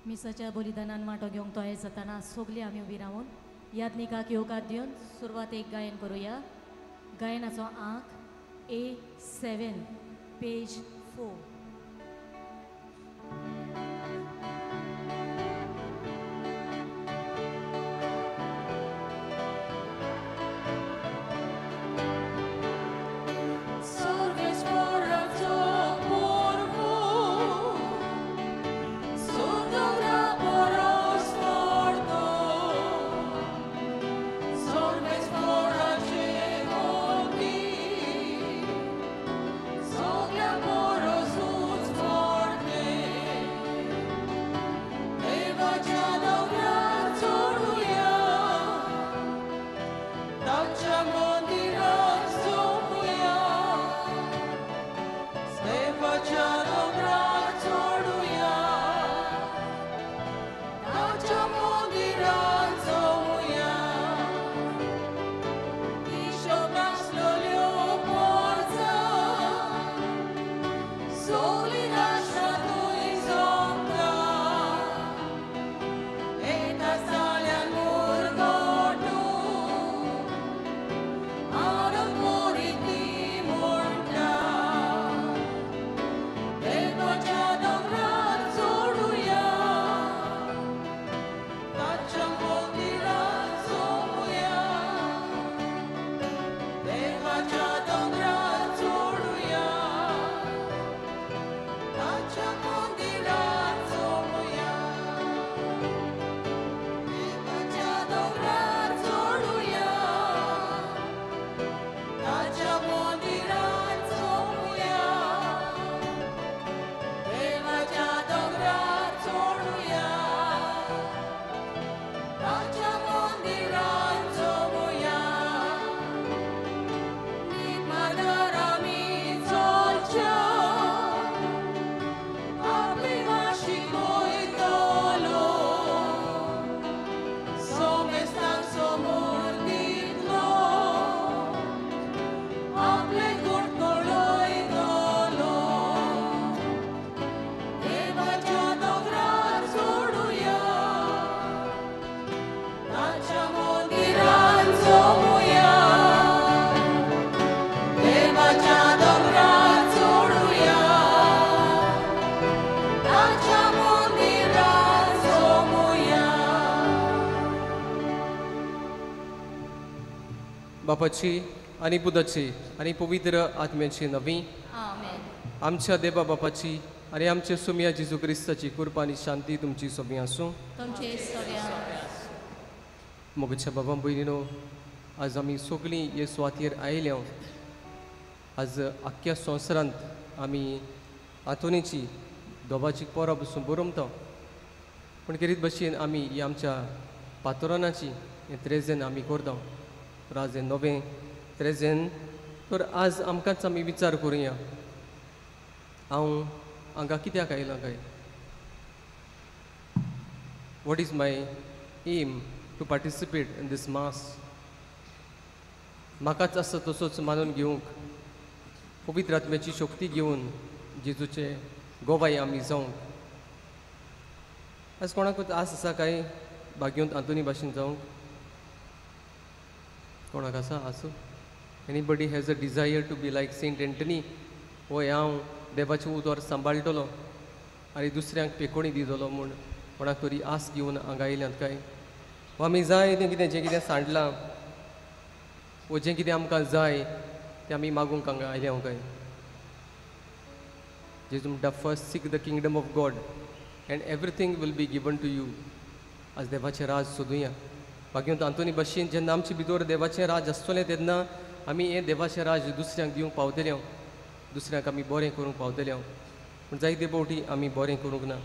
मिसाच्या बलिदानान वांटो घेवंक तयार जाताना सगलीं आमी उबी रावून याज्ञिकाक येवकार दिवन सुरवात एक गायन करुया. गायनाचो आंक A7 पेज 4. बापाची आणि पुताची आणि पवित्र आत्म्याची नवी आमच्या देवा बापाची आणि आमच्या सुमिया जेजू क्रिस्ताची कृपा आणि शांती तुमची सोबी आसूं. मोगच्या बाबा भयणीनो, आज आमी सगळीं हे सुवातेर आयल्या. आज आख्ख्या संवसारांत आमी आतोनीची दोबाची पोरां बसून बरोमता, पूण कितें भशेन आमी ही आमच्या पातोरानाची त्रेजेन आमी करता. आज हे नवें त्रेजेन तर आज आमकांच आमी विचार करुया, हांव हांगा कित्याक आयलां काय. What is my aim to participate in this mass. म्हाकाच आसा तसोच मानून घेवंक, पवित्र आत्म्याची शक्ती घेवन जेजूचे गोवाय आमी जावंक. आज कोणाकूच आस आसा काय भाग्यवंत आंतोनी भाशेन जावंक? कोणाक आसा आसूं? Anybody has a desire to be like Saint Anthony? वो हांव देवाचें उतर सांबाळटलो आनी दुसऱ्यांक पेकोणी दितलो म्हूण कोणाक तरी आस घेवन हांगा आयल्यांत काय? वो आमी जाय तें कितें जें कितें सांडलां, वो जें कितें आमकां जाय तें आमी मागूंक हांगा आयल्या काय? जेजू म्हणटा, first seek the kingdom of God and everything will be given to you. आज देवाचें राज सोदुया. भाग्यवंत आंतोनी भाशेन जेन्ना आमचे भितर देवाचें राज आसतलें तेन्ना आमी हें देवाचें राज दुसऱ्यांक दिवंक पावतले, दुसऱ्यांक आमी बरें करूंक पावतले. पूण जायते फावटी आमी बरें करूंक ना,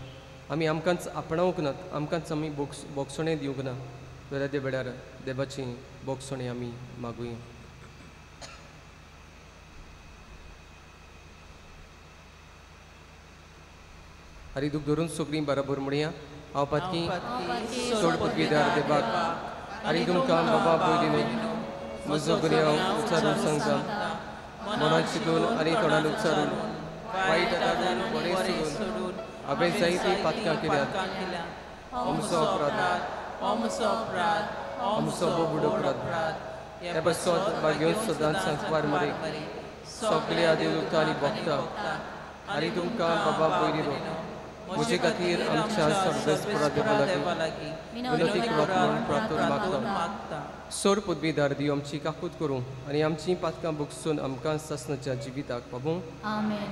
आमी आमकांच आपणावंक नात, आमकांच आमी बोगसणें दिवंक ना. जाल्यार ते वेळार देवाची बोगसणें आमी मागुया. हरी दूख धरून सगळीं बरोबर म्हणया. हांव पातकी सोड पदवीदार देवाक आनी तुमकां बाबा पयलीं म्हजो गुन्यांव उच्चारून सांगता. मनांत चिंतून आनी तोंडान उच्चारून वायट आदारून बरें सोडून हांवें जायतीं पातकां केल्यात अमचो अपराध अमचो बोबडो अपराध हे बसोत वा घेवन सदांच सांगपार मरे सगळ्या देवदूतां आनी भक्तां आनी तुमकां बाबा पयलीं म्हजे खातीर आमच्या सर्वेस्परा देवा लागीं विनंती करप म्हणून प्रार्थना मागता सोर पदवीदार दिव आमची काकूत करूं आनी आमचीं पातकां भोगसून आमकां ससनाच्या जिविताक पावूं आमेन.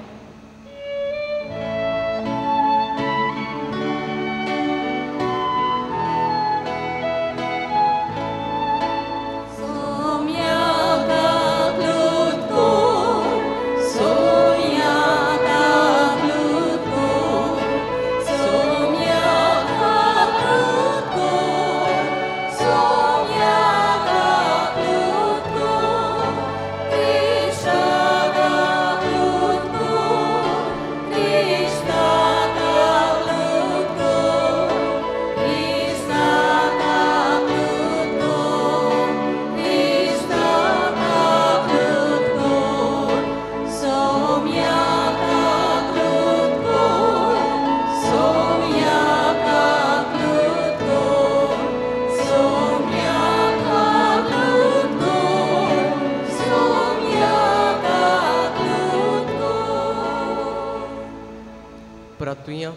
प्रार्थुया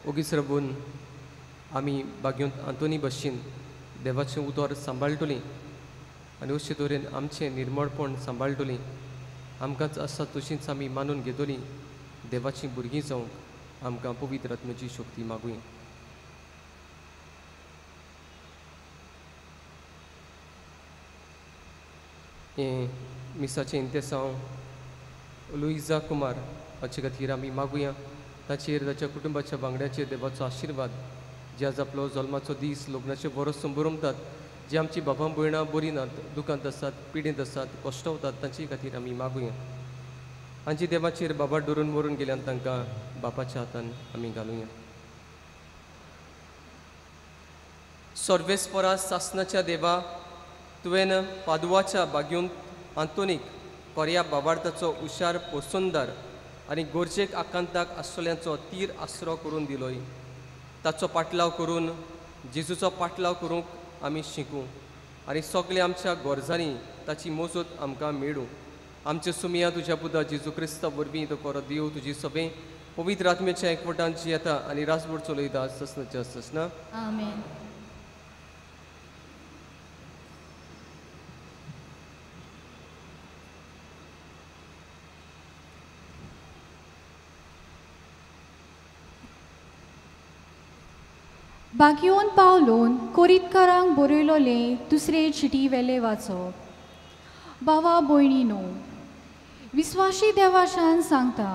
ओगीच राबून आमी बागेंत आंतोनी भशेन देवाचें उतर सांबाळटलीं आनी अशे तरेन आमचें निर्मळपण सांबाळटलीं आमकांच आसा तशींच आमी मानून घेतलीं देवाचीं भुरगीं जावंक आमकां पवित्र आत्म्याची शक्ती मागुया. हे मिसाचें इंतेसांव लुइजा कुमार हाचे खातीर आमी मागुया ताचेर ताच्या कुटुंबाच्या वांगड्याचेर देवाचो आशिर्वाद जे आज आपलो जल्माचो दीस लग्नाचे बरोच संभरमतात जे आमची बाबा भयणां बरीं नात दुखांत आसात पिडेंत आसात कश्टावतात तांचे खातीर आमी मागुया आनी देवाचेर बाबा धरून मरून गेल्यान तांकां बापाच्या हातान आमी घालुया. सर्वेस्परा सासनाच्या देवा तुवें पादुवाच्या बागेंत आंतोनीक पर्या बाबार्थाचो हुशार पोसोनदार आनी गोरजेक आकांताक आसलेल्यांचो तीर आसरो करून दिलोय. ताचो पाटलाव करून जेजूचो पाटलाव करूंक आमी शिकूं आनी सगळे आमच्या गरजांनी ताची मोजत आमकां मेळूं. आमचे सुमिया तुज्या पुता जेजू क्रिस्ता वरवीं तो कोरो देव तुजी सभे पवित्र आत्म्याच्या एकवटान जियेता आनी रासभर चलयता ससनाच्या ससना. आमेन. बागयोन पावलोन कोरीतकारांक बरयलोलें दुसरे चिटी वेले वाचप. भावा भयणीनो, विस्वाशी देवाशान सांगता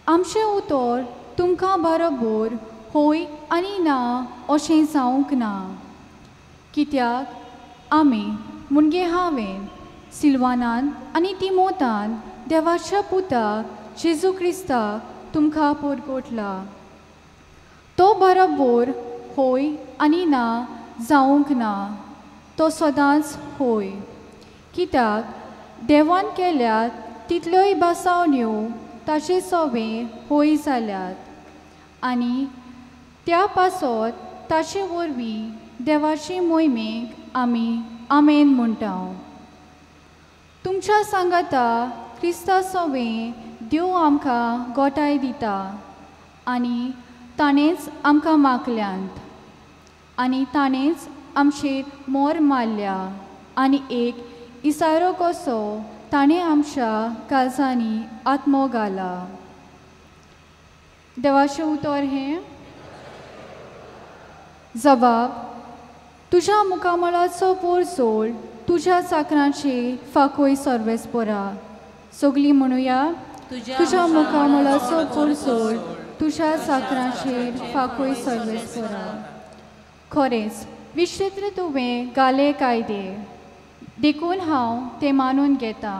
आमचें उतर तुमकां बरोबर होय आनी ना अशें जावंक ना. कित्याक आमी मुणगे हांवें सिल्वानान आनी तिमोतान देवाच्या पुताक जेजू क्रिस्ताक तुमकां परगोटला. तो बरोबर होय आनी ना जावंक ना, तो सदांच होय. कित्याक देवान केल्यात तितल्योय बासावण्यो ताचे सवें होय जाल्यात आनी त्या पासत ताचे वरवीं देवाचे मोहिमेक आमी आमेन म्हणटा. तुमच्या सांगाता क्रिस्ता सवें देव आमकां गोठाय दिता आनी ताणेंच आमकां मागल्यांत आनी ताणेंच आमचेर मोर मारल्या आनी एक इसारो कसो ताणें आमच्या काळजांनी आत्मो घाला. देवाचें उतर हें जबाब. तुज्या मुखामळाचो पोरसोल तुज्या चाकरांचेर फाकोय सर्वेस्परा. सगळीं म्हणुया तुज्या मुखामळाचो पोरसोल तुज्या चाकरांचेर फाकोय सर्वेस्परा. खरेंच विचित्र तुवें घाले कायदे देखून हांव ते मानून घेता.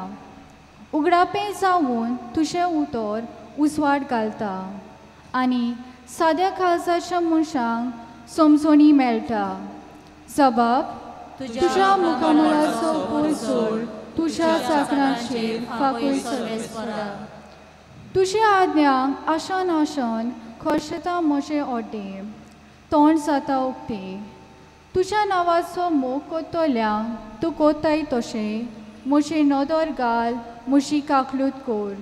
उगडापें जावून तुजें उतर उजवाड घालता आनी साद्या काळजाच्या मनशांक समजणी मेळटा. जबाब. तुज्या मुखामळाचो पोरसोल तुज्या चाकरांचेर फाकोय सर्वेस्परा. तुज्या आज्ञांक आशान आशान खोशता मोशे ओटे तोंड जाता उक्ते तुझ्या नावाचो मोग कोत्तोल्यांक तूं कोत्ताय तशें मोशे नदर घाल मोशी काकलूत कोर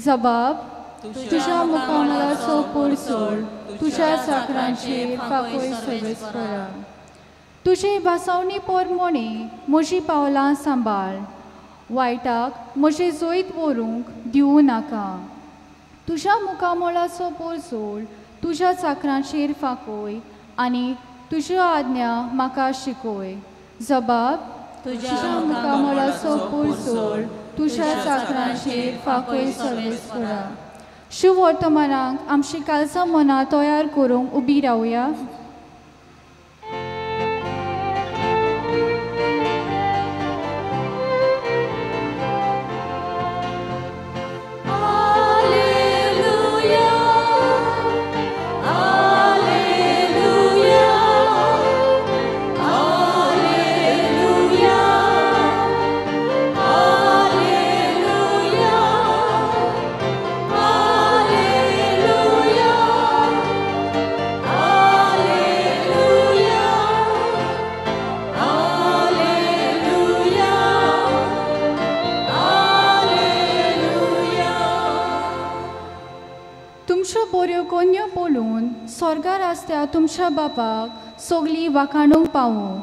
जबाब तुझ्या मुखामलाचो पोरसोल तुझ्या साकरांचेर फाकोय सर्वेस करा तुझे भासावणी पोरमोणे म्हजी पावलां सांबाळ वायटाक म्हजे जोईत व्हरूंक दिवू नाका तुझ्या मुखामळाचो पोरसोल तुझ्या चाकरांचेर फाकोय आनी तुज्यो आज्ञा म्हाका शिकोय जबाब तुझ्या मुखामळाचो पोरसोल तुझ्या चाकरांचेर फाकोय सर्वेस करा शुभ वर्तमानाक आमची कालसां मनां तयार करूंक उबी रावया कोन्यो बोलून स्वर्गार आसत्या तुमच्या बापाक सगळी वाखाणूंक पावूं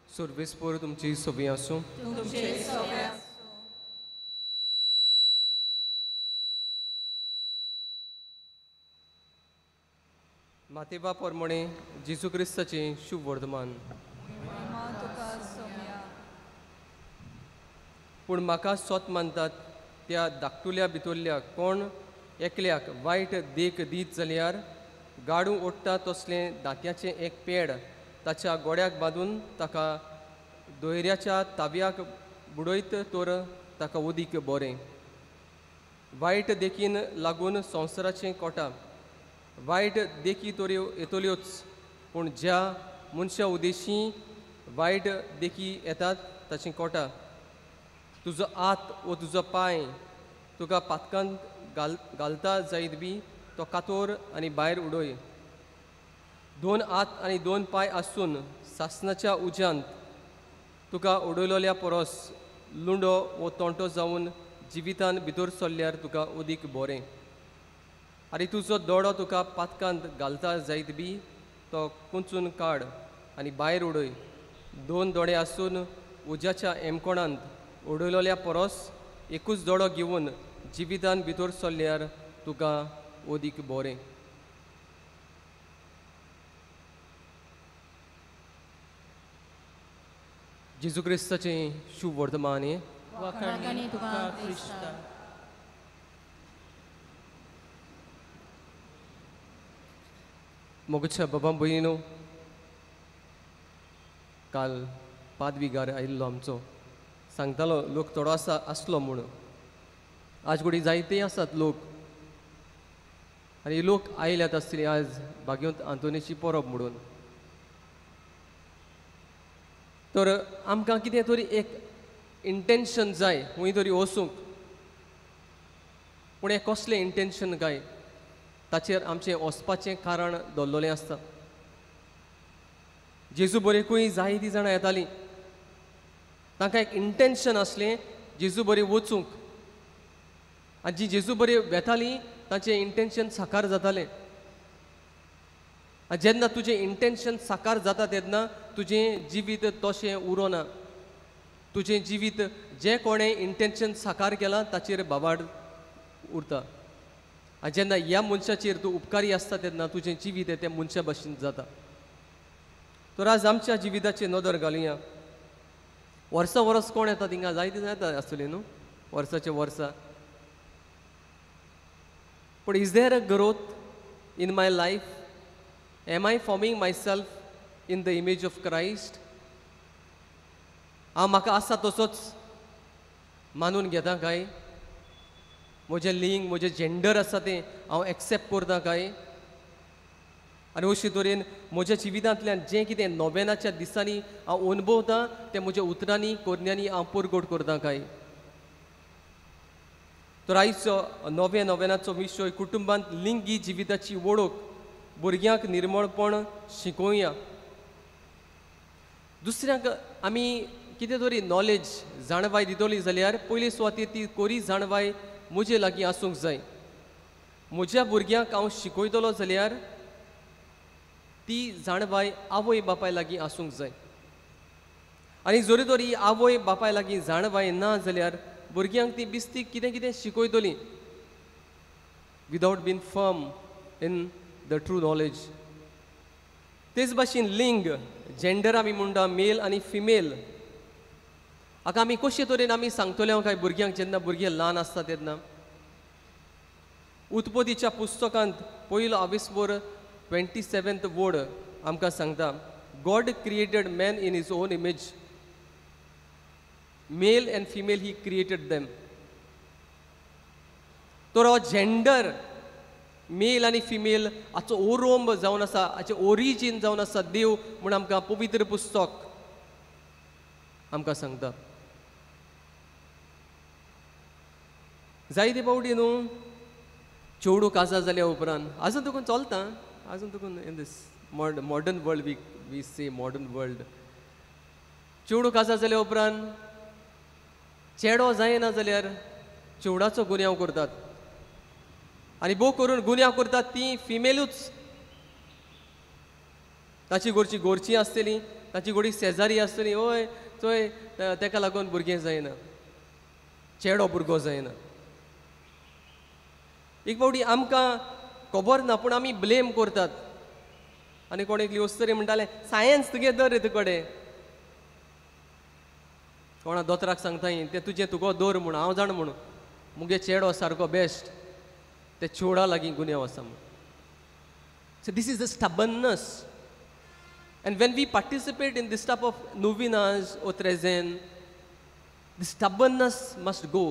सर्वेस्पोर तुमची सोबी आसूं मातेबा पोरमोणे जेजू क्रिस्ताचें शुभ वर्तमान पूण म्हाका सोत मानतात त्या धाकटुल्या भितरल्या कोण एकल्याक वायट देख दीत जाल्यार गाडू ओडटा तसलें दांत्याचें एक पेड ताच्या गोड्याक बांदून ताका दोयऱ्याच्या ताब्याक बुडयत तर ताका उदीक बरें वायट देखीन लागून संवसाराचें कोटा वायट देखी तोऱ्यो येतल्योच पूण ज्या मनशा उदेशी वायट देखी येतात ताचें कोटा तुजो हात वो तुजो पांय तुका पातकांत घालता जायत बी तो कातोर आनी भायर उडय दोन हात आनी दोन पांय आसून सासनाच्या उज्यांत तुका उडयलोल्या परस लुंडो वो तोंटो जावन जिवितान भितर सरल्यार तुका उदीक बरें आनी तुजो दोडो तुका पातकांत घालता जायत बी तो कुंचून काड आनी भायर उडय दोन दोडे आसून उज्याच्या एमकोणांत उडयलोल्या परस एकूच दोडो घेवन जिवितान भितर सरल्यार तुका उदीक बरें जेजू क्रिस्ताचें शुभ वर्तमान वखाणी तुका क्रिस्ता मोगच्या बाबा भयणीनो काल पादविगार आयिल्लो आमचो सांगतालो लोक थोडो आसलो म्हूण आज घडी जायते आसात लोक आनी लोक आयल्यात आसतली आज भाग्यवंत आंतोनीची परब म्हणून तर आमकां कितें तरी एक इंटेंशन जाय खंय तरी वचूंक पूण हें कसलें इंटेंशन काय ताचेर आमचें वचपाचें कारण दवरलेलें आसता जेजू बरेकूय जायतीं जाणां येतालीं तांकां एक इंटेंशन आसलें जेजू बरें वचूंक आनी जी जेजू बरें वेतालीं तांचें इंटेंशन साकार जातालें आनी जेन्ना तुजें इंटेंशन साकार जाता तेन्ना तुजें जिवीत तशें उरोना तुजें जिवीत जें कोणें इंटेंशन साकार केलां ताचेर बाबाड उरता आनी जेन्ना ह्या मनशाचेर तूं उपकारी आसता तेन्ना तुजें जिवीत तें मनशा भाशेन जाता तर आज आमच्या जिविताचे नदर घालुया. वर्सा वर्स कोण येता थिंगा जायती येता आसतली न्हू वर्साचे वर्सा. But is there a growth in my life? Am I forming myself in the image of Christ? हांव म्हाका आसा तसोच मानून घेता काय? म्हजें लिंग म्हजें जेंडर आसा तें हांव एक्सेप्ट करता काय? आनी अशे तरेन म्हज्या जिवितांतल्यान जें कितें नोवेनाच्या दिसांनी हांव अनुभवतां तें म्हज्या उतरांनी कोरण्यांनी हांव परगट करता काय? तर आयचो नोवेनाचो विशय कुटुंबांत लिंगी जिविताची वळख भुरग्यांक निर्मळपण शिकोवया. दुसऱ्यांक आमी कितें तरी नॉलेज जाणवाय दितली जाल्यार पयली सुवातेर ती कोरी जाणवाय म्हजे लागीं आसूंक जाय. म्हज्या भुरग्यांक हांव शिकयतलो जाल्यार ती जाणवाय आवय बापाय लागीं आसूंक जाय. आनी जरी तर ही आवय बापाय लागीं जाणवाय ना जाल्यार भुरग्यांक ती बिस्ती कितें कितें शिकयतली without been firm in the true knowledge. तेच भाशेन लिंग जेंडर आमी म्हणटा मेल आनी फिमेल हाका आमी कशे तरेन आमी सांगतले काय भुरग्यांक जेन्ना भुरगे ल्हान आसता तेन्ना. उत्पत्तीच्या पुस्तकांत पयलो आविस्वर 27th वर्ड आमकां सांगता God created man in his own image. Mail and female he created them. तर हो जेंडर मेल आनी फिमेल हाचो ओरोंब जावन आसा हाचे ओरिजीन जावन आसा देव म्हूण आमकां पवित्र पुस्तक आमकां सांगता. जायते फावटी न्हू चेडूं काजार जाल्या उपरांत आजून तुका चलता आजून तुका इन दीस मॉडर्न वर्ल्ड वी से मॉडर्न वर्ल्ड चेडूं काजार जाल्या उपरांत चेडो जायना जाल्यार चेवडाचो गुन्यांव करतात आनी भोव करून गुन्यांव करतात ती फिमेलूच. ताची घरची आसतली ताची घोडी शेजारी आसतली ओय थंय ताका लागून भुरगें जायना चेडो भुरगो जायना. एक फावटी आमकां खबर ना पूण आमी ब्लेम करतात आनी कोण एकली वस्तरी म्हणटाले सायन्स तुगे दर रे तुकडे कोणा दोतराक सांगताय तें तुजें तुको दर म्हूण हांव जाण म्हणून मुगे चेडो सारको बेस्ट ते चेडा लागीं गुन्यांव आसा म्हूण. So this is the stubbornness. And when we participate in this type of novenas or trezen, the stubbornness must go.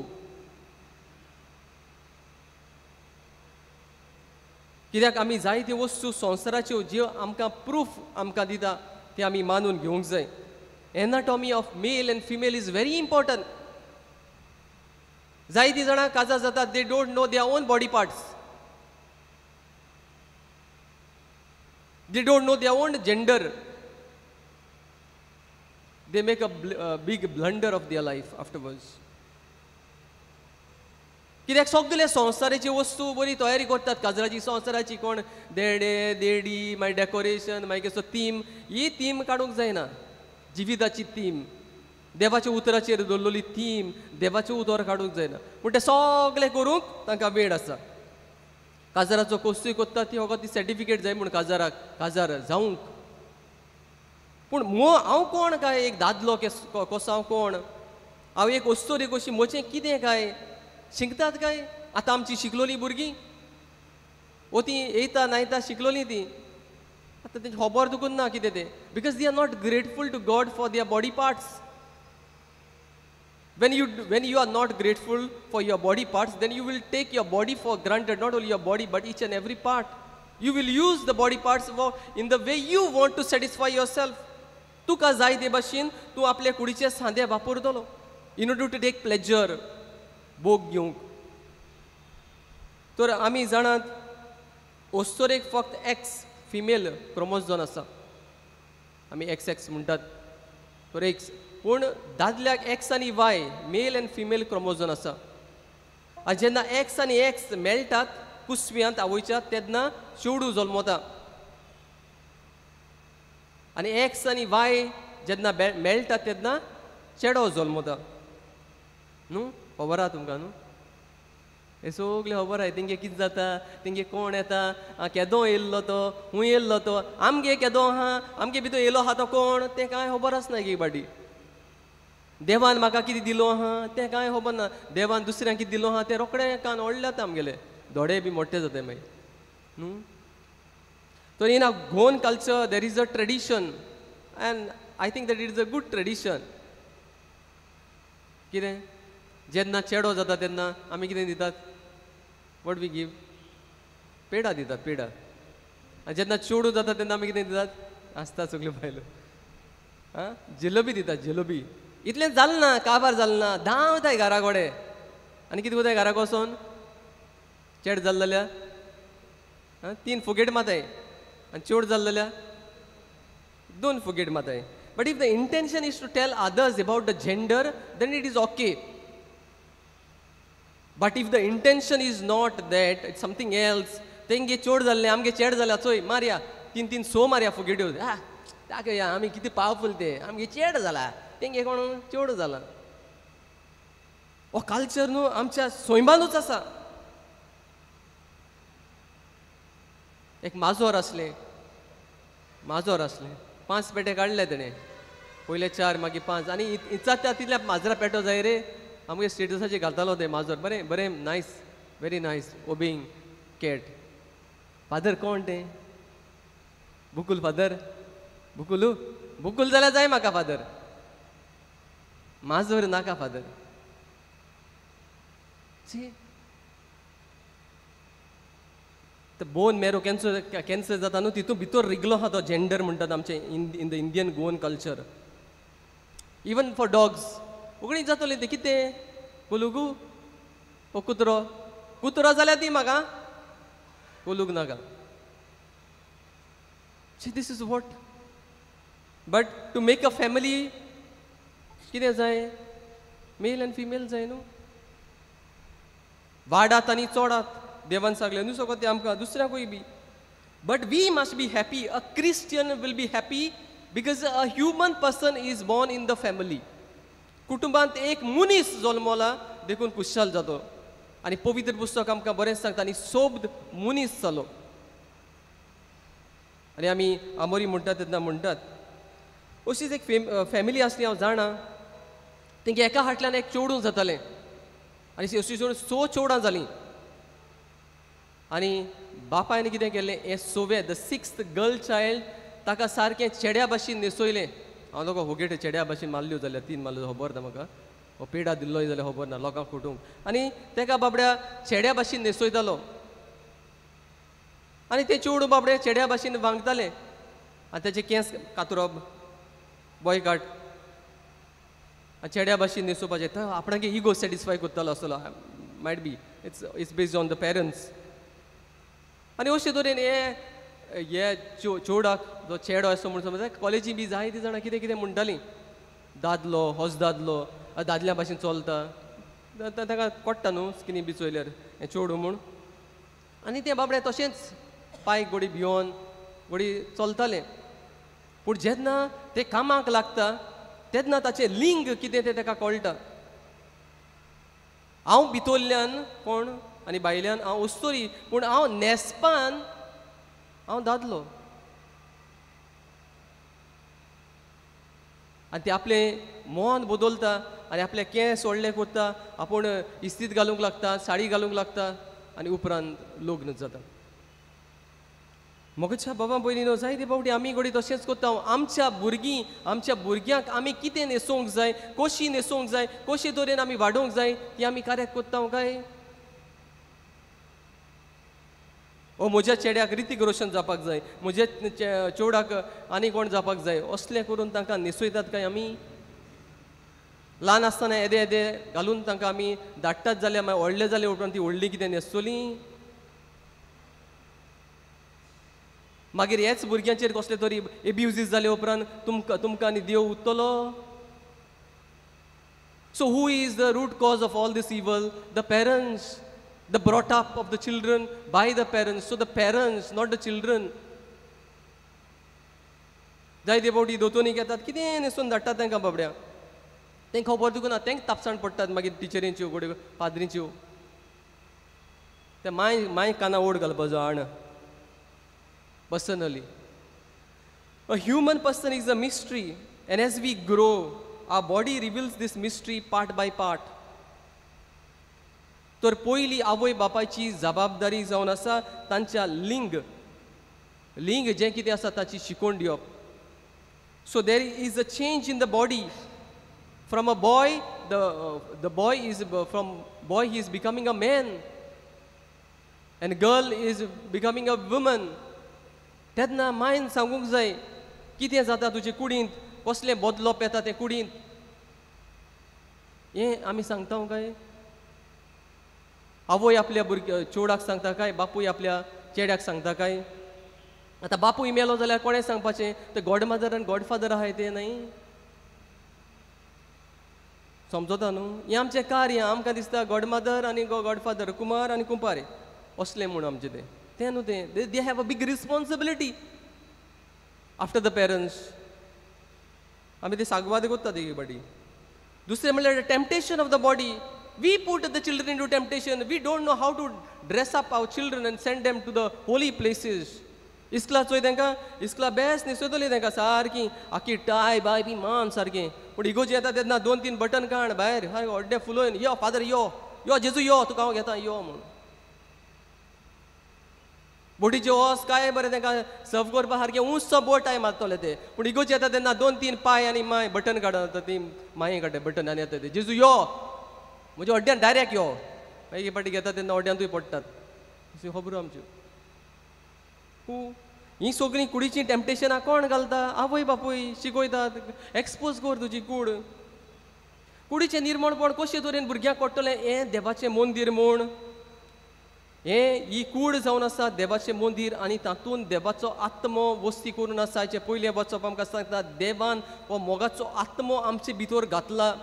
कित्याक आमी जायत्यो वस्तू संवसाराच्यो ज्यो आमकां प्रूफ आमकां दिता ते आमी मानून घेवंक जाय. Anatomy of male and female is very important. जायतीं जाणां काजार जातात they don't know their own body parts. They don't know their own gender. They make a big blunder of their life afterwards. कित्याक सगळे संवसाराची वस्तू बरी तयारी करतात काजराची संवसाराची कोण देडे देडी मागीर डेकोरेशन मागीर कसो थीम ही थीम काडूंक जायना. जिविताची थीम देवाच्या उतराचेर दवरलेली थीम देवाचें उतर काडूंक जायना पूण तें सगळें करूंक तांकां वेळ आसा. काजाराचो कोर्सूय कोत्ता ती फकत ती सर्टिफिकेट जाय म्हूण काजार जावंक. पूण हांव कोण काय एक दादलो कसो हांव कोण हांव एक वस्तोरी कशी म्हजें कितें काय शिकतात काय. आतां आमची शिकलोलीं भुरगीं ओ ती येता नायता शिकलोलीं ती आतां तेंची खबर दुखून ना कितें तें because they are not grateful to God for their body parts. When you are not grateful for your body parts, then you will take your body for granted, not only your body but each and every part. You will use the body parts in the way you want to satisfy yourself. तुका जाय ते भाशेन तूं आपल्या कुडीचे सांदे वापरतलो in order to take pleasure, भोग घेवंक. तर आमी जाणात ओस्तोरेक फक्त एक्स फिमेल क्रोमोझोम आसा आमी XX म्हणटात. तर एक्स पूण दादल्याक एक्स आनी वाय मेल एंड फिमेल क्रोमोझोम आसा. आनी जेन्ना एक्स आनी एक्स मेळटात कुसव्यांत आवयच्या तेन्ना चेडूं जल्मता आनी एक्स आनी वाय जेन्ना मेळटात तेन्ना चेडो जल्मता. न्हू खबर आहा तुमकां न्हू. हे सगळे खबर आहाय तेंगे कितें जाता तेंगे कोण येता केदो येयल्लो तो खूंय येयल्लो तो आमगे केदो आहा आमगे भितर येयलो आहा तो कोण तें कांय खबर आसना एक पाटी देवान म्हाका कितें दिलो आहा तें कांय खबर ना देवान दुसऱ्यांक कितें दिलो आहा तें रोखडें कान ओडलें जाता आमगेले दोळे बी मोठे जाताय मागीर न्हू So in a Goan culture, there is a tradition, and I think that it is a good tradition. कितें जेन्ना चेडो जाता तेन्ना आमी कितें दितात वॉट वी गिव पेडा दितात पेडा आनी जेन्ना चेडू जाता तेन्ना आमी कितें दितात आसता सगल्यो बायलो जिलोबी दितात जिलोबी इतलें जालें ना काबार जालें ना धांवताय घरा कोडे आनी कितें कोताय घराक वचोन चेड जालें जाल्यार 3 फुगेट माताय and chod जाल्लेल्या 2 फुगेट माताय but if the intention is to tell others about the gender then it is okay but if the intention is not that it's something else तेंगे चोड जाल्ले आमगे चेड जाल्या चोय मारया 3 सो मारया फुगेट्यो दाखया आमी कितें पावरफुल ते आमगे चेड जाला तेंगे कोण चोड जाला हो कल्चर न्हू आमच्या सोयंबानूच आसा एक माजोर असले 5 पेटे काडले तेणें पयले 4 मागीर 5 आनी इचाता तितल्या माजरा पेटो जाय रे आमगे स्टेटसाचेर घालतालो ते माजोर बरें बरें नायस वेरी नायस ओबींग कॅट फादर कोण ते बुकूल फादर बुकूल जाल्यार जाय म्हाका फादर माजोर नाका फादर बोन मेरो कॅन्सर जाता न्हू तितून भितर रिगलो आहा तो जेंडर म्हणटात आमचे in the Indian Goan culture even for dogs उगडी जातले ते कितें कोलुगू हो कुत्रो जाल्यार ती म्हाका कोलूग नाका this is what but to make a family कितें जाय मेल एंड फिमेल जाय न्हू वाडात आनी चोडात देवान सांगलें न्हू सगळें तें आमकां दुसऱ्यांकूय be but we must be happy a Christian will be happy because a human person is born in the family कुटुंबांत एक मनीस जल्मला देखून खुशाल जातो आनी पवित्र पुस्तक आमकां बरें सांगता आनी सोबद मनीस जालो आनी आमी आमोरी म्हणटात तेन्ना म्हणटात अशीच एक फॅमिली आसली हांव जाणा तेंगे एका फाटल्यान एक चेडूं जातालें आनी अशी सो चेडवां जालीं आनी बापायन कितें केलें हें सोवे द 6th गर्ल चायल्ड ताका सारकें चेड्या भाशेन न्हेसोयलें हांव लोक होगेट चेड्या भाशेन मारल्यो जाल्यार 3 मारल्यो खबर ना म्हाका हो पेडा दिल्लोय जाल्यार खबर ना लोकांक फुटूंक आनी तेका बाबड्या चेड्या भाशेन न्हेसोयतालो आनी ते चेडूं बाबडे चेड्या भाशेन वागताले आनी तेचे केंस कातरप बॉयकाट चेड्या भाशेन न्हेसोवपाचें तर आपणागे इगो सॅटिस्फाय करतालो आसलो might B it's based on the parents आनी अशे तरेन हे चेडाक जो चेडो आसा म्हूण समज कॉलेजी बी जायतीं जाणां कितें कितें म्हणटालीं दादलो होच दादलो दादल्या भाशेन चलता ताका कोट्टा न्हू स्किनी बी चोयल्यार हें चेडूं म्हूण आनी तें बाबडें तशेंच पांय गोडी भियोन गोडी चलतालें पूण जेन्ना तें कामाक लागता तेन्ना ताचें लिंग कितें तें ताका कळटा हांव भितरल्यान कोण आनी भायल्यान हांव अस्तोरी पूण हांव न्हेसपान हांव दादलो आनी ते आपलें मोन बदलता आनी आपले केंस व्हडले करता आपूण इस्तीद घालूंक लागता साडी घालूंक लागता आनी उपरांत लग्न जाता मोगच्या बाबा भयणीनो जायते फावटी आमी घडी तशेंच करता आमच्या भुरग्यांक आमी कितें न्हेसोवंक जाय कशी न्हेसोवंक जाय कशे तरेन आमी वाडोवंक जाय ती आमी कार्याक करता काय ओ म्हज्या चेड्याक रितीक रोशन जावपाक जाय म्हज्या चेवडाक आनी कोण जावपाक जाय असलें करून तांकां न्हेसयतात काय आमी ल्हान आसतना येदे येदे घालून तांकां आमी धाडटात जाल्यार मागीर व्हडले जाले उपरांत ती व्हडली कितें न्हेसतलीं मागीर हेच भुरग्यांचेर कसले तरी एब्युजीस जाले उपरांत तुमकां आनी देव उत्तलो so who is the root cause of all this evil the parents the brought up of the children by the parents so the parents not the children जायते फावटी दोतोनी घेतात कितें न्हेसून धाडटात तांकां बाबड्या तेंकां खबर दिवना तेंक तापसाण पडटात मागीर टिचरींच्यो गोड्यो पाद्रींच्यो ते माय काना ओड घालपाचो आण personally. A human person is a mystery, and as we grow, our body reveals this mystery part by part. तर पयली आवय बापायची जबाबदारी जावन आसा तांच्या लिंग जें कितें आसा ताची शिकोवण दिवप. So there is a change in the body. From a boy, the boy is from boy he is becoming a man, and girl is becoming a woman. तेन्ना मायन सांगूंक जाय कितें जाता तुजे कुडींत, कसलें बदलप येता तें कुडींत. हें आमी सांगता काय? आवय आपल्या चेडवाक सांगता काय, बापूय आपल्या चेड्याक सांगता काय? आतां बापूय मेलो जाल्यार कोणें सांगपाचें? ते गॉडमदर आनी गॉडफादर आहाय ते न्हय. समजता न्हू? हें आमचें कार्य. आमकां दिसता गॉडमदर आनी गॉडफादर, कुमार आनी कुंपारे असलें म्हूण आमचें तें न्हू. They have a big responsibility after the parents. आमी ते सांगवाद करतात एक पाटी. दुसरें म्हणल्यार temptation of the body. We put the children into temptation. We don't know how to dress up our children and send them to the holy places. इस्कला चोय तांकां इस्कला best न्हेसयतली तांकां सारकी आखी टाय बाय बी मान सारकें. पूण इगोजी येता तेन्ना 2-3 बटन काड भायर हाय व्हडले फुलोवन यो फादर यो जेजू यो तुका हांव घेता यो म्हूण. बोटीचे वोस काय बरें तांकां सर्व करपा सारकें उंचो बोट आय मारतले ते. पूण इगोजी येता तेन्ना 2-3 पाय आनी माय बटन काडत ती माये काडटा बटन आनी येता ते जेजू यो म्हज्या हड्ड्यान डायरेक्ट यो. मागीर एक पाटी घेता तेन्ना हड्ड्यांतूय पडटात. खबर आमच्यो ही सगळीं कुडीची टेम्पटेशनां कोण घालता? आवय बापूय शिकयतात. एक्सपोज कर तुजी कूड. कुडीचें निर्मळपण कशें तरेन भुरग्यांक कळटलें? हें देवाचें मंदीर म्हूण. ही कूड जावन आसा देवाचें मंदीर आनी तातूंत देवाचो आत्मो वस्ती करून आसा. हाचे पयलें वचप आमकां सांगता देवान हो मोगाचो आत्मो आमचे भितर घातला.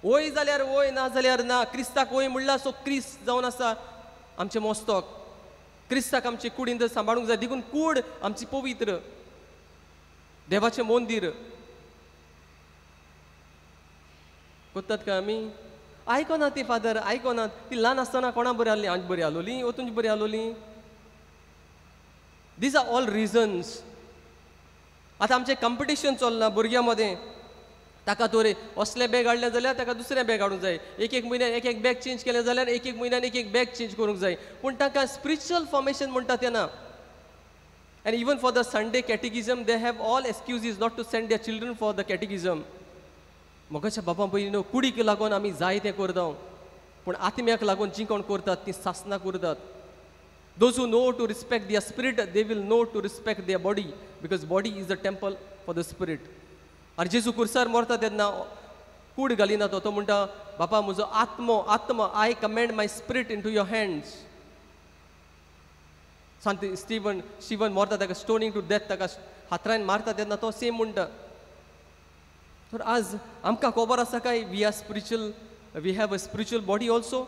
वय जाल्यार वय ना जाल्यार ना. क्रिस्ताक वय म्हणल्यार सो क्रिस्त जावन आसा आमचें मस्तक. क्रिस्ताक आमचे कुडींत सांबाळूंक जाय. देखून कूड आमची पवित्र देवाचें मंदीर. कोत्तात काय आमी? आयकोना ती फादर आयकोनात. ती ल्हान आसतना कोणा बरी आहली? हांच बरी आहलोली वो तुमची बरी आहलोली? These are all reasons. आतां आमचें कॉम्पिटिशन चल्लां भुरग्यां मदें. ताका तोरे असलें बॅग हाडलें जाल्यार ताका दुसरें बॅग हाडूंक जाय. एक म्हयन्यान एक बॅग चेंज केलें जाल्यार एक म्हयन्यान एक बॅग चेंज करूंक जाय. पूण ताका स्पिरिच्युअल फॉर्मेशन म्हणटा तें ना. And even for the Sunday catechism they have all excuses not to send their children for the catechism. मोगाच्या बाबा भयणीनो कुडीक लागून आमी जाय तें करता. पूण आत्म्याक लागून जीं कोण करतात तीं सासणां करतात. Those who know to respect their spirit they will know to respect their body because body is the temple for the spirit. आनी जेजू कुर्सार मरता तेन्ना कूड घालिना तो म्हणटा बापा म्हजो आत्मो I commend my spirit into your hands. सांत स्टीवन मरता ताका स्टोनिंग टू डेथ ताका हातरान मारता तेन्ना तो सेम म्हणटा. तर आज आमकां खबर आसा काय we are spiritual we have a spiritual body also.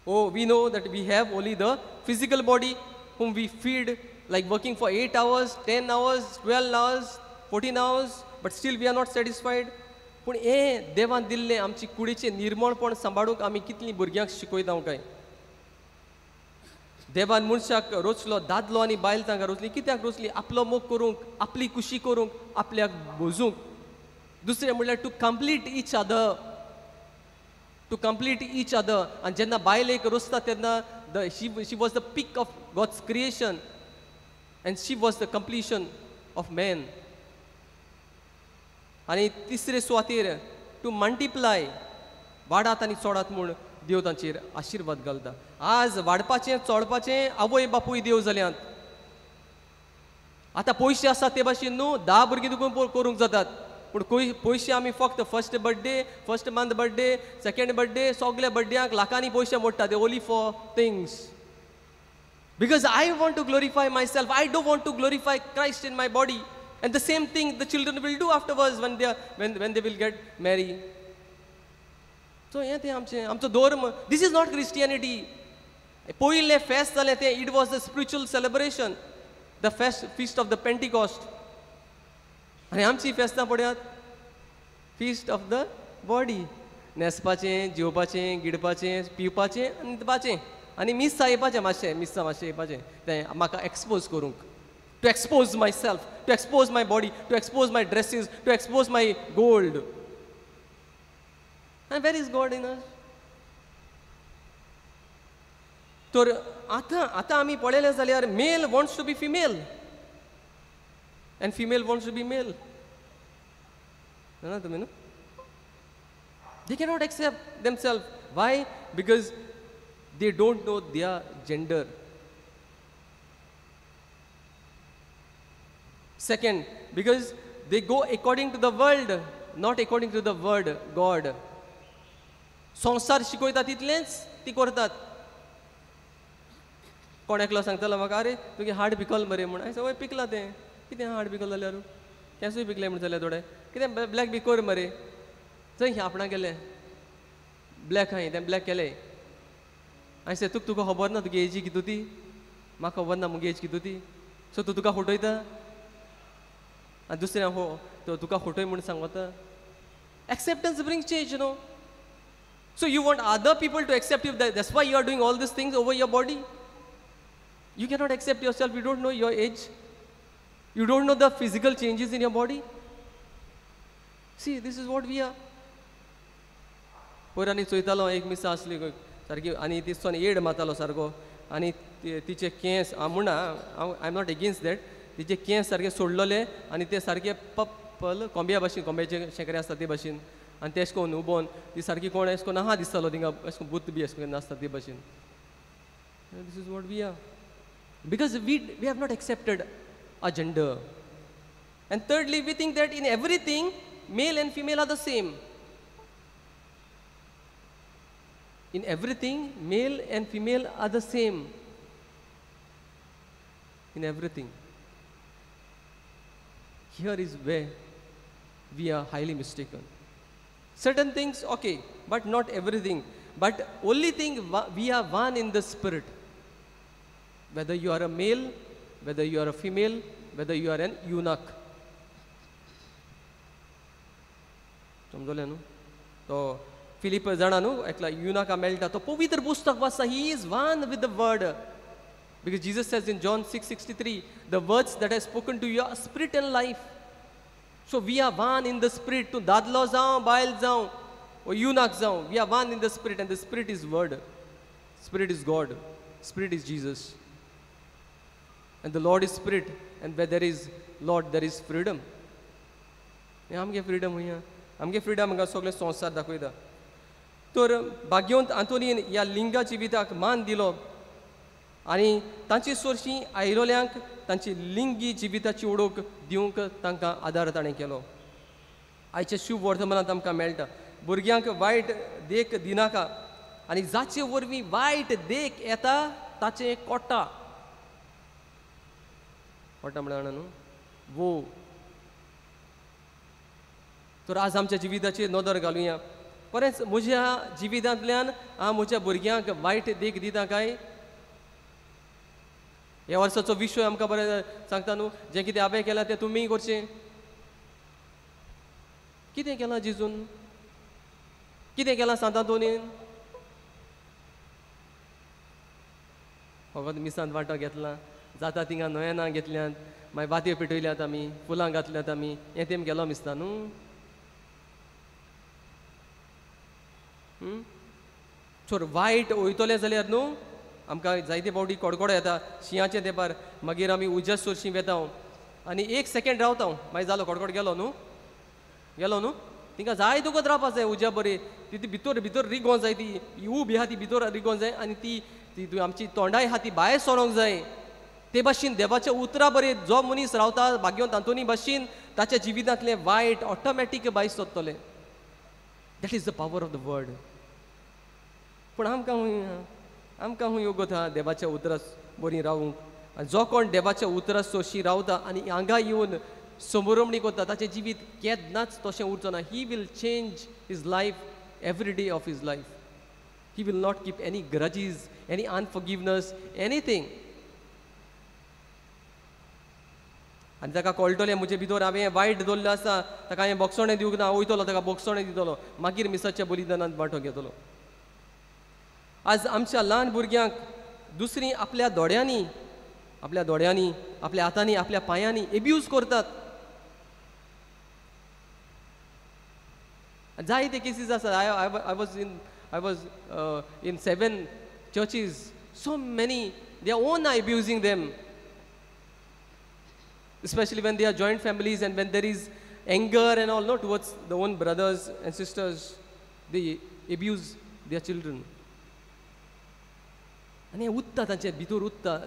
We know that we have only the physical body whom we feed like working for 8 hours, 10 hours, 12 hours, 14 hours, but still we are not satisfied. पूण हें देवान दिल्लें आमची कुडीचें निर्मळपण सांबाळूंक आमी कितलीं भुरग्यांक शिकयता काय? देवान मनशाक रचलो दादलो आनी बायल तांकां रचली. कित्याक रचली? आपलो मोग करूंक, आपली खुशी करूंक, आपल्याक भोजूंक. दुसरें म्हणल्यार to complete each other. To complete each other. आनी जेन्ना बायल एक रचता तेन्ना she was the peak of God's creation and she was the completion of man. आनी तिसरे सुवातेर टू मल्टिप्लाय वाडात आनी चोडात म्हूण देव तांचेर आशिर्वाद घालता. आज वाडपाचें चोडपाचें आवय बापूय देव जाल्यांत. आतां पयशे आसा ते भाशेन न्हू 10 भुरगीं तुका करूंक जातात. पूण पयशे आमी फक्त first birthday, first month birthday, second birthday सगळ्या बर्थड्याक लाखांनी पयशे मोडटा. They only for things. Because I want to glorify myself. I don't want to glorify Christ in my body. And the same thing the children will do afterwards when they will get married. So हें तें आमचो धर्म. This is not Christianity. पयलें फेस्त जालें तें it was the spiritual celebration. The feast of the Pentecost. आनी आमची फेस्तां पळयात feast of the body. न्हेसपाचें, जेवपाचें, गिडपाचें, पिवपाचें आनी न्हिदपाचें आनी मिस्सा येवपाचें मिस्सा मातशें येवपाचें तें म्हाका एक्सपोज करूंक to expose myself, to expose my body, to expose my dresses, to expose my gold. And where is God in us? तर आतां आमी पळयलें जाल्यार male wants to be female and female wants to be male. जाणा तुमी न्हू? They cannot accept themselves. Why? Because they don't know their gender. Second, because they go according to the world, not according to the word God. संसार शिकयता तितलेंच ती करतात. कोण एकलो सांगतालो म्हाका अरे तुगे हाड पिकल मरे म्हूण. हांवें वय पिकलां तें. कितें हाड पिकल जाल्यार केंसूय पिकलें म्हूण जाल्यार थोडे कितें ब्लॅक बी कर मरे. थंय आपणा गेले ब्लॅक हांवें तें ब्लॅक केलें. हांवें से तुका खबर ना तुगे एजी कितू ती. म्हाका खबर ना मुगे एज कितू ती. सो तूं तुका फोटयता आनी दुसऱ्यां हो तो तुका फोटोय म्हूण सांगता. Acceptance bring change no. So you want other people to accept you. That's why you are doing all these things over your body. You cannot accept yourself. You don't know your age. You don't know the physical changes in your body. See, this is what we are. पोरांनी चोयतालो एक मिसा आसली सारकी आनी तिसोन येड मातालो सारको आनी तिचे केंस म्हणा I am not against that. तिचे केंस सारके सोडलोले आनी ते सारके पप्पल कोंब्या भाशेन कोंब्याचे शेंकरे आसता ते भाशेन आनी ते एशकोन उबोन ती सारकी कोण एशकोन आहा दिसतालो थिंगा एशकोन बुत बी एशकोन आसता ते भाशेन. This is what we are because we have not accepted a gender. And thirdly we think that in everything male and female are the same. In everything male and female are the same. In everything. Here is where we are highly mistaken. Certain things okay, but not everything. But only thing we are one in the spirit. Whether you are a male, whether you are a female, whether you are an eunuch. समजले न्हू? तो Philip जाणा न्हू एकला युनाका मेळटा तो पवित्र पुस्तक वाचता. He is one with the word. Because Jesus says in John 6:63 the words that I spoken to your spirit and life. So we are one in the spirit. तूं दादलो जावं बायल जावं ओ युनाक जावं we are one in the spirit. And the spirit is word. Spirit is God. Spirit is Jesus. And the Lord is spirit. And where there is Lord there is freedom. हे आमगे freedom हुंया. आमगे freedom हांगा सगळे संवसार दाखयता. तर भाग्यवंत आंतोनीन ह्या लिंगा जिविताक मान दिलो आनी तांची चडशीं आयलोल्यांक तांची लिंगी जिविताची ओळख दिवंक तांकां आदार ताणें केलो. आयच्या शुभ वर्तमानांत आमकां मेळटा भुरग्यांक वायट देख दिनाका आनी जाचे वरवीं वायट देख येता ताचें कोटा. कोटा म्हळ्यार जाणा न्हू वो. तर आज आमच्या जिविताचेर नदर घालुया. खरेंच म्हज्या जिवितांतल्यान हांव म्हज्या भुरग्यांक वायट देख दिता काय? ह्या वर्साचो विशय आमकां बरें सांगता न्हू जें कितें हांवें केलां तें तुमीय करचें. कितें केलां जेजून? कितें केलां सांत आंतोनीन? फकत मिसांत वांटो घेतला. जाता थिंगा नोयेनां घेतल्यात मागीर वातयो पेटयल्यात आमी फुलां घातल्यात आमी. हें तेम केलो मिसता न्हू. चोर वायट वयतले जाल्यार न्हू आमकां जायते फावटी कडकडो येता. शिंयाचे तेंपार मागीर आमी उज्यास चडशीं वेता आनी एक सेकेंड रावता मागीर जालो कडकड गेलो न्हू. गेलो न्हू. तिंका जाय तुका रावपाक जाय उज्या बरी. ती भितर भितर रिगों जाय. ती ऊब आहा ती भितर रिगों जाय आनी ती आमची तोंडाय आहा ती भायर सरोंक जाय. ते भाशेन देवाच्या उतरां बरें जो मनीस रावता भाग्यवंत आंतोनी भाशेन ताच्या जिवितांतले वायट ऑटोमॅटीक भायर सरतले. That is the power of the word. पूण आमकां हूंय योगत आहा देवाच्या उतरास बरी रावूंक. आनी जो कोण देवाच्या उतरास चडशीं रावता आनी हांगा येवन समोरमणी करता ताचें जिवीत केन्नाच तशें उरचो ना. He will change his life every day of his life. He will not keep any grudges any unforgiveness anything. आनी ताका कळटलें म्हजे भितर हांवें वायट दवरलें आसा, ताका हांवें बोगसोणें दिवंक ना, वयतलो ताका बोगसोणें दितलो, मागीर मिसाच्या बलिदानांत वांटो घेतलो. आज आमच्या ल्हान भुरग्यांक दुसरीं आपल्या दोळ्यांनी, आपल्या हातांनी, आपल्या पांयांनी एब्यूज करतात. जायते केसीस आसात. I was in 7 churches. So many, their own are abusing them. Especially when they are joint families and when there is anger and all, no, towards the own brothers and sisters, they abuse their children. And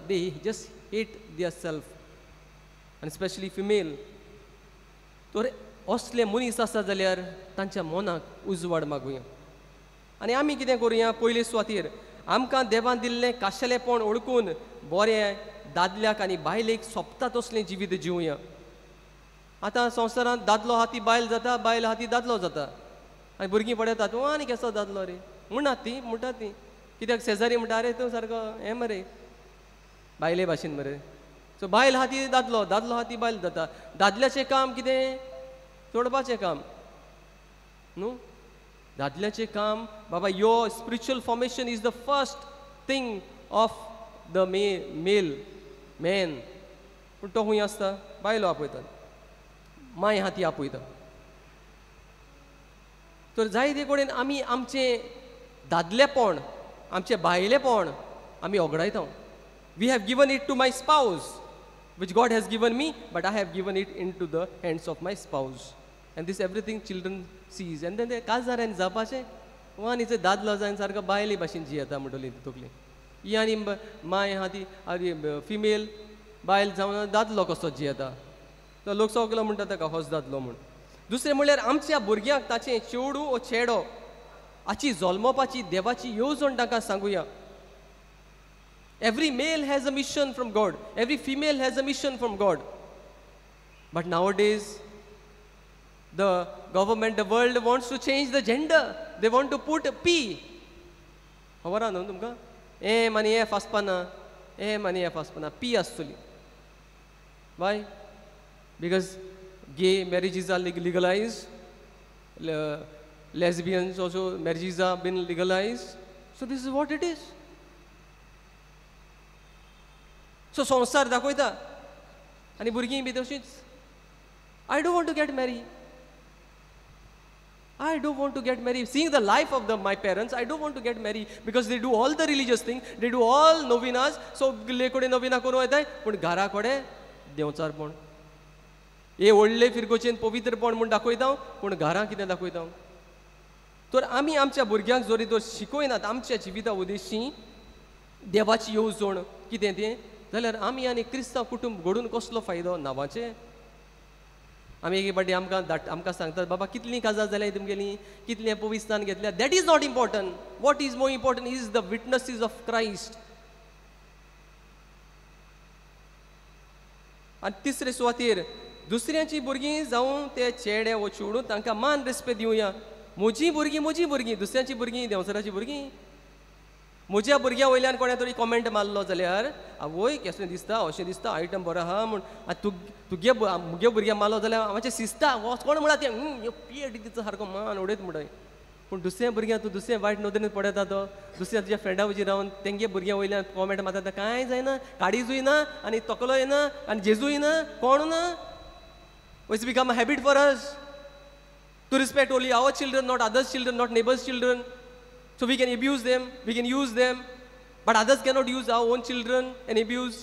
they just hate their self, and especially female. तर असले मनीस आसा जाल्यार तांच्या मनाक उजवाड मागुया. आनी आमी कितें करुया, पयले सुवातेर आमकां देवान दिल्लें खाशेलेपण ओळखून बरें दादल्याक आनी बायलेक सोबता तसलें जिवीत जिवया. आतां संवसारांत दादलो आहा ती बायल जाता, बायल आहा ती दादलो जाता. आनी भुरगीं पळयतात, आनी केसो दादलो रे म्हणटात ती. कित्याक शेजारी म्हणटा, अरे तूं सारको हें मरे बायले भाशेन मरे. सो बायल आहा ती दादलो, दादलो आहा ती बायल जाता. दादल्याचें काम कितें? सोडपाचें काम न्हू. दादल्याचें काम बाबा, your spiritual formation is the first thing of the male man. पूण तो खूंय आसता? बायलो आपयतात, माय आहा ती आपयता. तर जायते कडेन आमी आमचें दादलेपण, आमचें बायलेपण आमी ओगडायता. We have given it to my spouse, which God has given me, but I have given it into the hands of my spouse. And this everything children sees. And then they काजाऱ्यान जावपाचें, वानीचो दादलो जावन सारको बायले भाशेन जियेता म्हणटली तकली. ही आनी माय आहा ती फिमेल बायल जावन दादलो कसो जियेता. तो लोक सगलो म्हणटा ताका होच दादलो म्हूण. दुसरें म्हणल्यार आमच्या भुरग्यांक ताचें चेडू वो चेडो हाची जल्मोवपाची देवाची येवजण ताका सांगुया. Every male has a mission from God. Every female has a mission from God. But nowadays, the government, the world wants to change the gender. They want to put P. Havara no tumka? Mani F aspana. Mani F aspana. P astuli. Why? Because gay marriages are legalized. Lesbians also marriages are been legalized. So this is what it is. So संसार दाखयता आनी भुरगीं B तशींच. I don't want to get married. I don't want to get married. Seeing the life of my parents, I don't want to get married because they do all the religious things. They do all novenas. So लेकोडे novena करूं येताय, पूण घरा कोडे देंवचारपण. हे व्हडले फिरकोचेन पवित्रपण म्हूण दाखयता, पूण घरा कितें दाखयता. तर आमी आमच्या भुरग्यांक जरी तर शिकयनात आमच्या जिविता उद्देशी देवाची येवजण कितें तें, जाल्यार आमी आनी क्रिस्तांव कुटुंब घडून कसलो फायदो नांवाचें. आमी एक फावटी आमकां सांगतात, बाबा कितलीं काजार जाल्याय तुमगेलीं, कितलें पवित्रान घेतल्या. That is not important. What is more important is the witnesses of Christ. आनी तिसरे सुवातेर दुसऱ्यांची भुरगीं जावं ते चेडे वो चेडूं तांकां मान रेस्पेद दिवया. म्हजीं भुरगीं, दुसऱ्यांची भुरगीं, देंवसराची भुरगीं. म्हज्या भुरग्या वयल्यान कोणें तरी कॉमेंट मारलो जाल्यार आवय केसो दिसता, अशें दिसता, आयटम बरो आहा म्हूण. तुगे मुगे भुरग्याक मारलो जाल्यार मातशें सिसता. कोण म्हणटा तें पीएड दिता सारको मान उडयत म्हणटाय. पूण दुसऱ्या भुरग्याक तूं दुसऱ्या वायट नदरेन पळयता तो, दुसऱ्या तुज्या फ्रेंडा वयची रावन तेंगे भुरग्या वयल्यान कॉमेंट मारता, कांय जायना, काळीजूय ना आनी तकलोय ना आनी जेजूय ना, कोण ना. It's become a habit for us to respect only our children, not others children, not neighbours children. So we can abuse them, we can use them, but others cannot use our own children and abuse.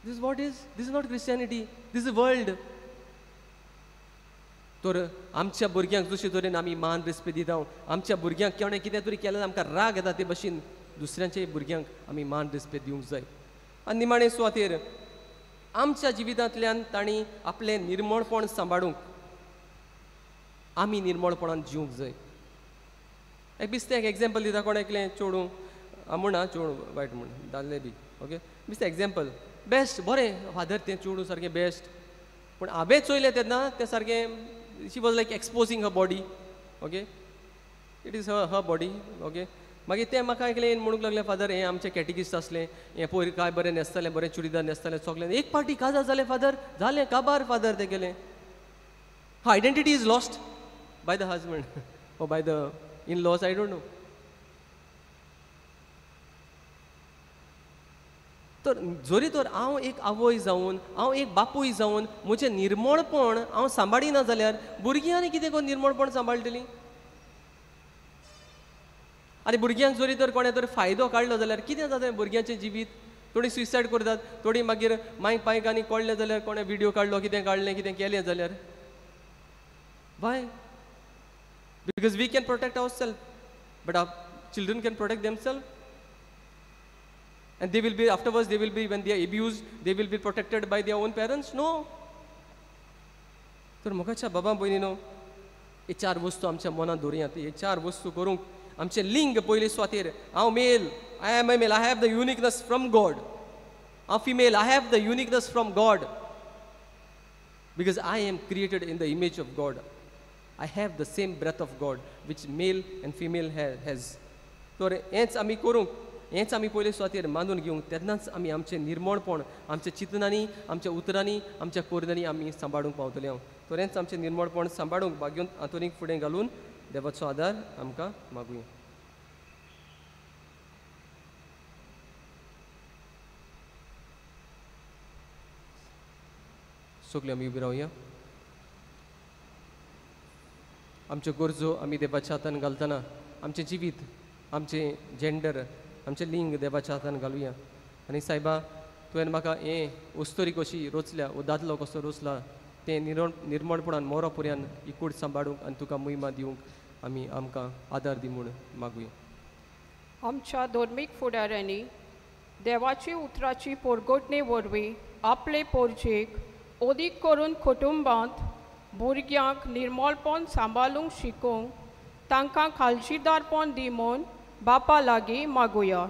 This is what is. This is not Christianity. This is world. तर आमच्या भुरग्यांक जशे तरेन आमी मान रेस्पेद दिता, आमच्या भुरग्यांक कोणें कितें तरी केलें आमकां राग येता ते भशेन दुसऱ्यांच्या भुरग्यांक आमी मान रेस्पेद दिवंक जाय. आनी निमाणे सुवातेर आमच्या जिवितांतल्यान तांणी आपलें निर्मळपण सांबाळूंक आमी निर्मळपणान जिवंक जाय. एक बिस्ते एक एग्जाम्पल दिता, कोण एकलें चेडूं म्हणा चेडूं वायट म्हूण दादले बी, ओके बिस्ते एग्जाम्पल बेस्ट बरें फादर तें चेडूं सारकें बेस्ट. पूण हांवें चोयलें तेन्ना तें सारकें she was like exposing her body, okay it is her body, okay मागीर ते म्हाका ऐकलें म्हणूंक लागले फादर हें आमचें कॅटिकिस्ट असलें हें पयर काय बरें न्हेसतालें बरें चुडीदार न्हेसतालें चोगलें एक पार्टी काजार जालें फादर जालें काबार फादर ते गेलें identity is lost by the husband ओ by the in laws I don't know तर जोरी तर हांव एक आवय जावन हांव एक बापूय जावन म्हजें निर्मळपण हांव सांबाळिना जाल्यार भुरगीं आनी कितें करून निर्मळपण सांबाळटलीं आनी भुरग्यांक जोरी तर कोणें तर फायदो काडलो जाल्यार कितें जाता भुरग्यांचें जिवीत थोडीं सुसायड करतात थोडीं मागीर मांयक पांयक आनी कळ्ळें जाल्यार कोणें व्हिडियो काडलो कितें काडलें कितें केलें जाल्यार why because we can protect ourselves but our children can protect themselves and they will be afterwards they will be when they are abused they will be protected by their own parents no तर मोगाच्या बाबा भयणीनो हे चार वस्तू आमच्या मनात दवरयात हे चार वस्तू करूंक आमचे लिंग पयले स्वातेर हांव male I am a male I have the uniqueness from God हांव female I have the uniqueness from God because I am created in the image of God I have the same breath of God which male and female has तर हेंच आमी करूंक हेंच आमी पयले सुवातेर मानून घेवंक तेन्नाच आमी आमचें निर्मळपण आमच्या चिंतनांनी आमच्या उतरांनी आमच्या कोरदांनी आमी सांबाळूंक पावतले हांव तर हेंच आमचें निर्मळपण सांबाळूंक भाग्यून हातून फुडें घालून देवाचो आदार आमकां मागुया सगळीं आमी उबी रावया आमच्यो गरजो आमी देवाच्या हातान घालतना आमचें जिवीत आमचें जेंडर आमचें लिंग देवाच्या हातान घालुया आनी सायबा तुवें म्हाका हें वस्तोरी कशी रोचल्या वो दादलो कसो रोचला तें निर्मळपणान मोरो पर्यान ही कूड सांबाळूंक आनी तुका महिमा दिवंक आमी आमकां आदार दी म्हूण मागुया आमच्या धर्मीक फुडाऱ्यांनी देवाची उतराची पोरगोटणे वरवीं आपले पोरजेक अदीक करून कुटुंबांत भुरग्यांक निर्मळपण सांबाळूंक शिकोवंक तांकां खालशीदारपण दी म्हूण बापा लागीं मागुया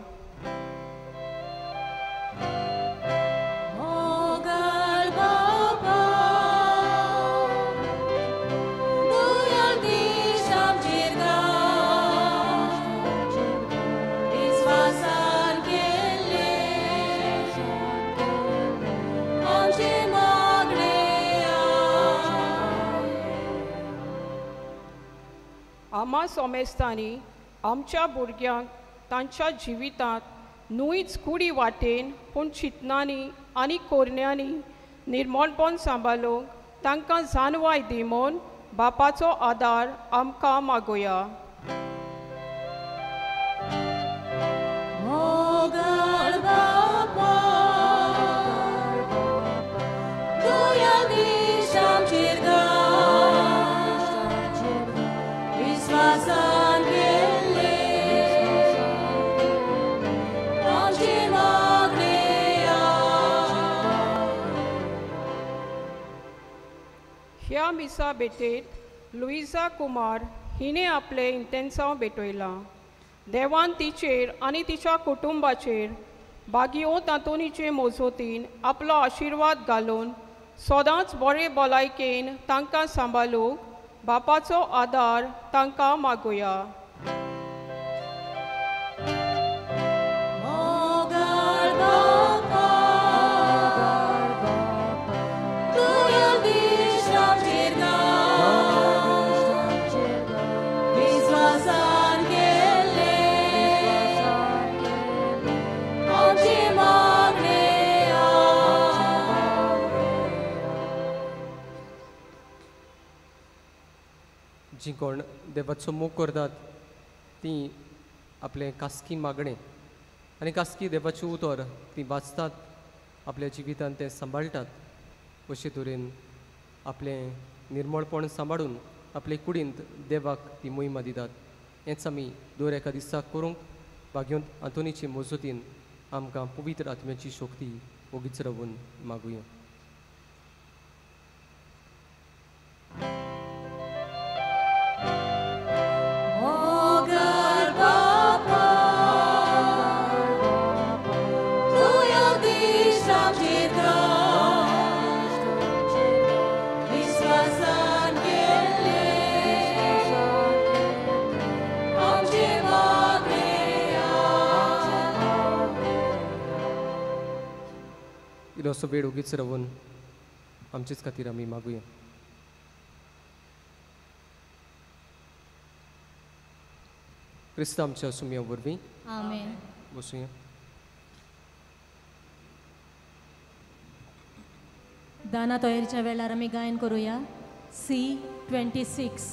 आमा सोमेस्तांनी आमच्या भुरग्यांक तांच्या जिवितांत न्हूच कुडी वाटेन पूण चिंतनांनी आनी कोरण्यांनी निर्मळपण सांबाळूंक तांकां जाणवाय दी म्हूण बापाचो आदार आमकां मागुया ह्या मिसा बेटेत लुइजा कुमार हिने आपले इंतेन्सांव भेटयलां देवान तिचेर आनी तिच्या कुटुंबाचेर बागयो तांतुनीचे मोजोतीन आपलो आशिर्वाद घालून सदांच बरे भलायकेन तांकां सांबाळूंक बापाचो आदार तांकां मागुया जी कोण देवाचो मोग करतात ती आपले कास्की मागणें आनी कास्की देवाची उतर ती वाचतात आपल्या जिवितांत ते सांबाळटात अशे तरेन आपलें निर्मळपण सांबाळून आपले कुडींत देवाक ती मोहिमा दितात हेंच आमी दर एका दिसाक करूंक भाग्योंत आंतोनीचे मोजोतीन आमकां पवित्र आत्म्याची शक्ती ओगीच रावून मागुया Amen. इल्लोसो वेळ उगीच रावून आमचेच खातीर आमी मागुया. क्रिस्त आमच्या सुमया वरवीं आमेन. बसूया. दाना तयारीच्या वेळार आमी गायन करूया C26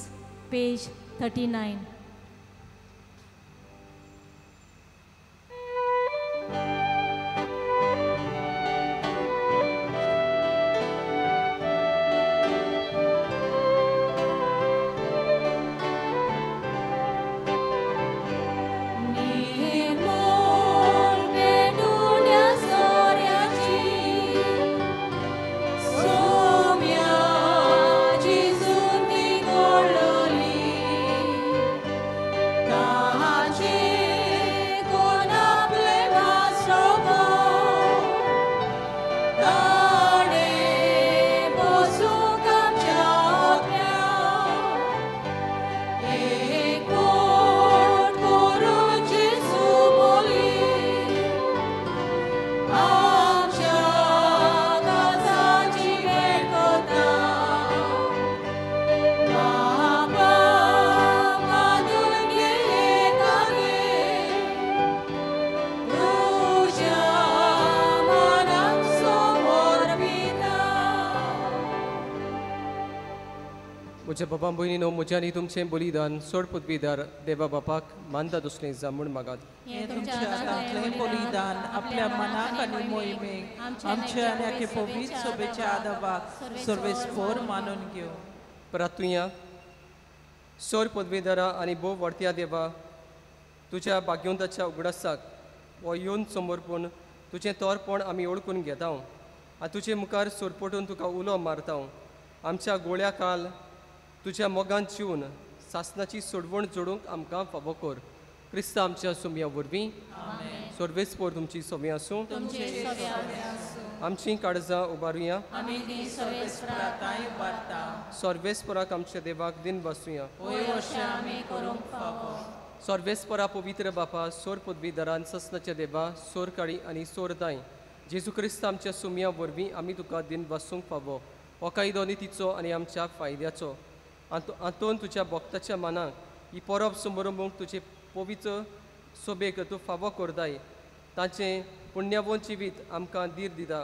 पेज 39. म्हज्या बाबा भयणीनो, म्हज्या आनी तुमचें बलिदान सोड पदवीदार देवा बापाक मानता दुसरें जामून मागात. हें तुमच्या हातांतलें बलिदान आपल्या मनाक आनी मोहिमेक आमच्या आनी आखे पवित्र सोबेच्या आदाबाक सर्वेस्पोर मानून घेव. प्रार्थुया. सोर पदवीदारा आनी भोव वाडत्या देवा, तुज्या भाग्यवंताच्या उगडासाक हो येवन समोरपून तुजें तोरपण आमी ओळखून घेता आनी तुजे मुखार सोरपटून तुका उलो मारता. आमच्या गोळ्या काल तुज्या मोगान जिवन सासनाची सोडवण जोडूंक आमकां फावो कर. क्रिस्त आमच्या सुमया वरवीं सर्वेस्पोर तुमची सोवी आसूं. आमची काळजां उबारुया. सर्वेस्पराक आमच्या देवाक दिन बसूया. सर्वेस्परा पवित्र बापा, सोर पदवीदारान ससनाच्या देवा, सोर काळी आनी सोर दाय जेजू क्रिस्त आमच्या सुमया वरवीं आमी तुका दिन बसूंक फावो. हो कायदो नितीचो आनी आमच्या फायद्याचो. हातून तुज्या भक्ताच्या मनाक ही परब समारंभूक तुजे पवित्र सोबेक तूं फावो करताय. ताचें पुण्यवन जिवीत आमकां धीर दिता.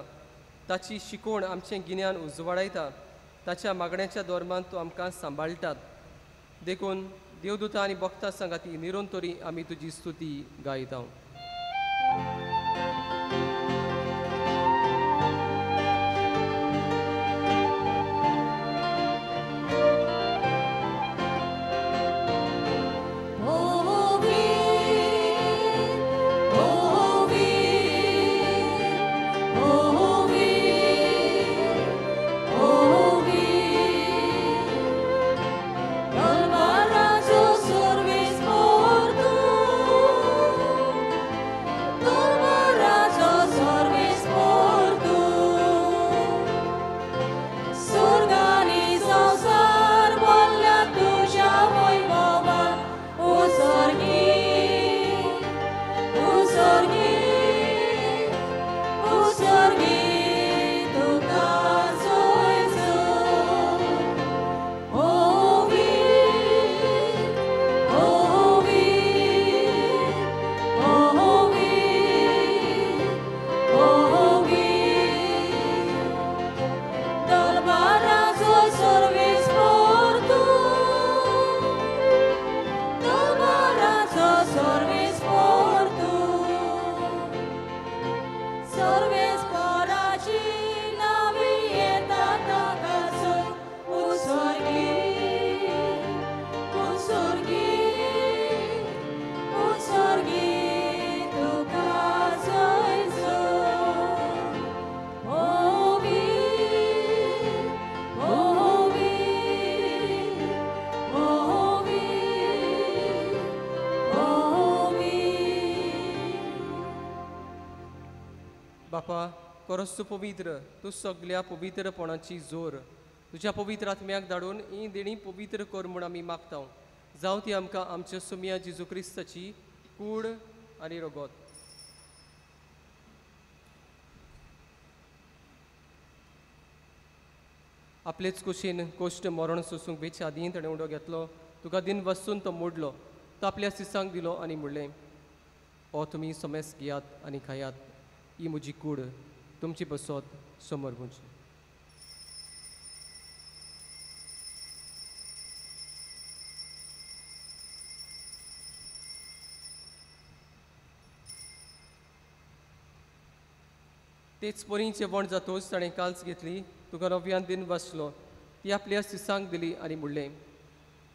ताची शिकवण आमचें गिन्यान उजवाडायता. ताच्या मागण्याच्या धोरणान तूं आमकां सांबाळटात. देखून देवदूतां आनी भक्तां सांगाती निरंतरी आमी तुजी स्तुती गायता. बापा, परस तूं पवित्र, तूं सगळ्या पवित्रपणाची जोर तुज्या पवित्र आत्म्याक धाडून ही देणी पवित्र कर म्हूण आमी मागता. जावं ती आमकां आमच्या सुमया जेजू क्रिस्ताची कूड आनी रगत. आपलेच कुशीन कोश्ट मरण सोसूंक बेच्या आदीं ताणें उडो घेतलो तुका दिन वचून तो मोडलो तो आपल्या सिसांक दिलो आनी म्हणलें हो तुमी सोमेस घेयात आनी खायात ही म्हजी कूड तुमची बसत समोर मुंची तेच पोरींचे वण जातोच ताणें काल्स घेतली तुका नव्यान दिन वाचलो ती आपल्या सिसांक दिली आनी म्हणलें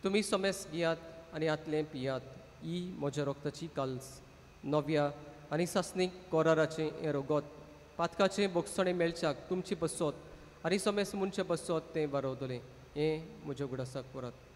तुमी सोमेस घेयात आनी आतलें पियात ही म्हज्या रोगताची काल्स नव्या आनी सासणीक कोराराचें हें रोगोत पातकाचें बोगसणें मेळच्याक तुमची बसत आनी सोमेस मुनचें बसत तें वारोवतलें हें म्हज्या गुडासाक परत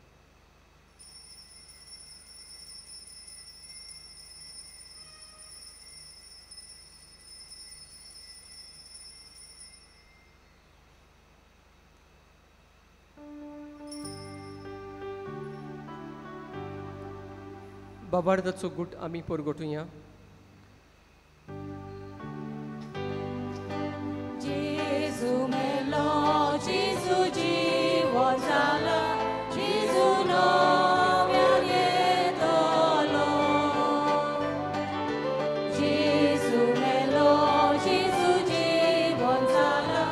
बाबार्दाचो गूट आमी परगोटुया Gesù melo, Gesù dziwo zala, Gesù nowia niedolo. Gesù melo, Gesù dziwo zala,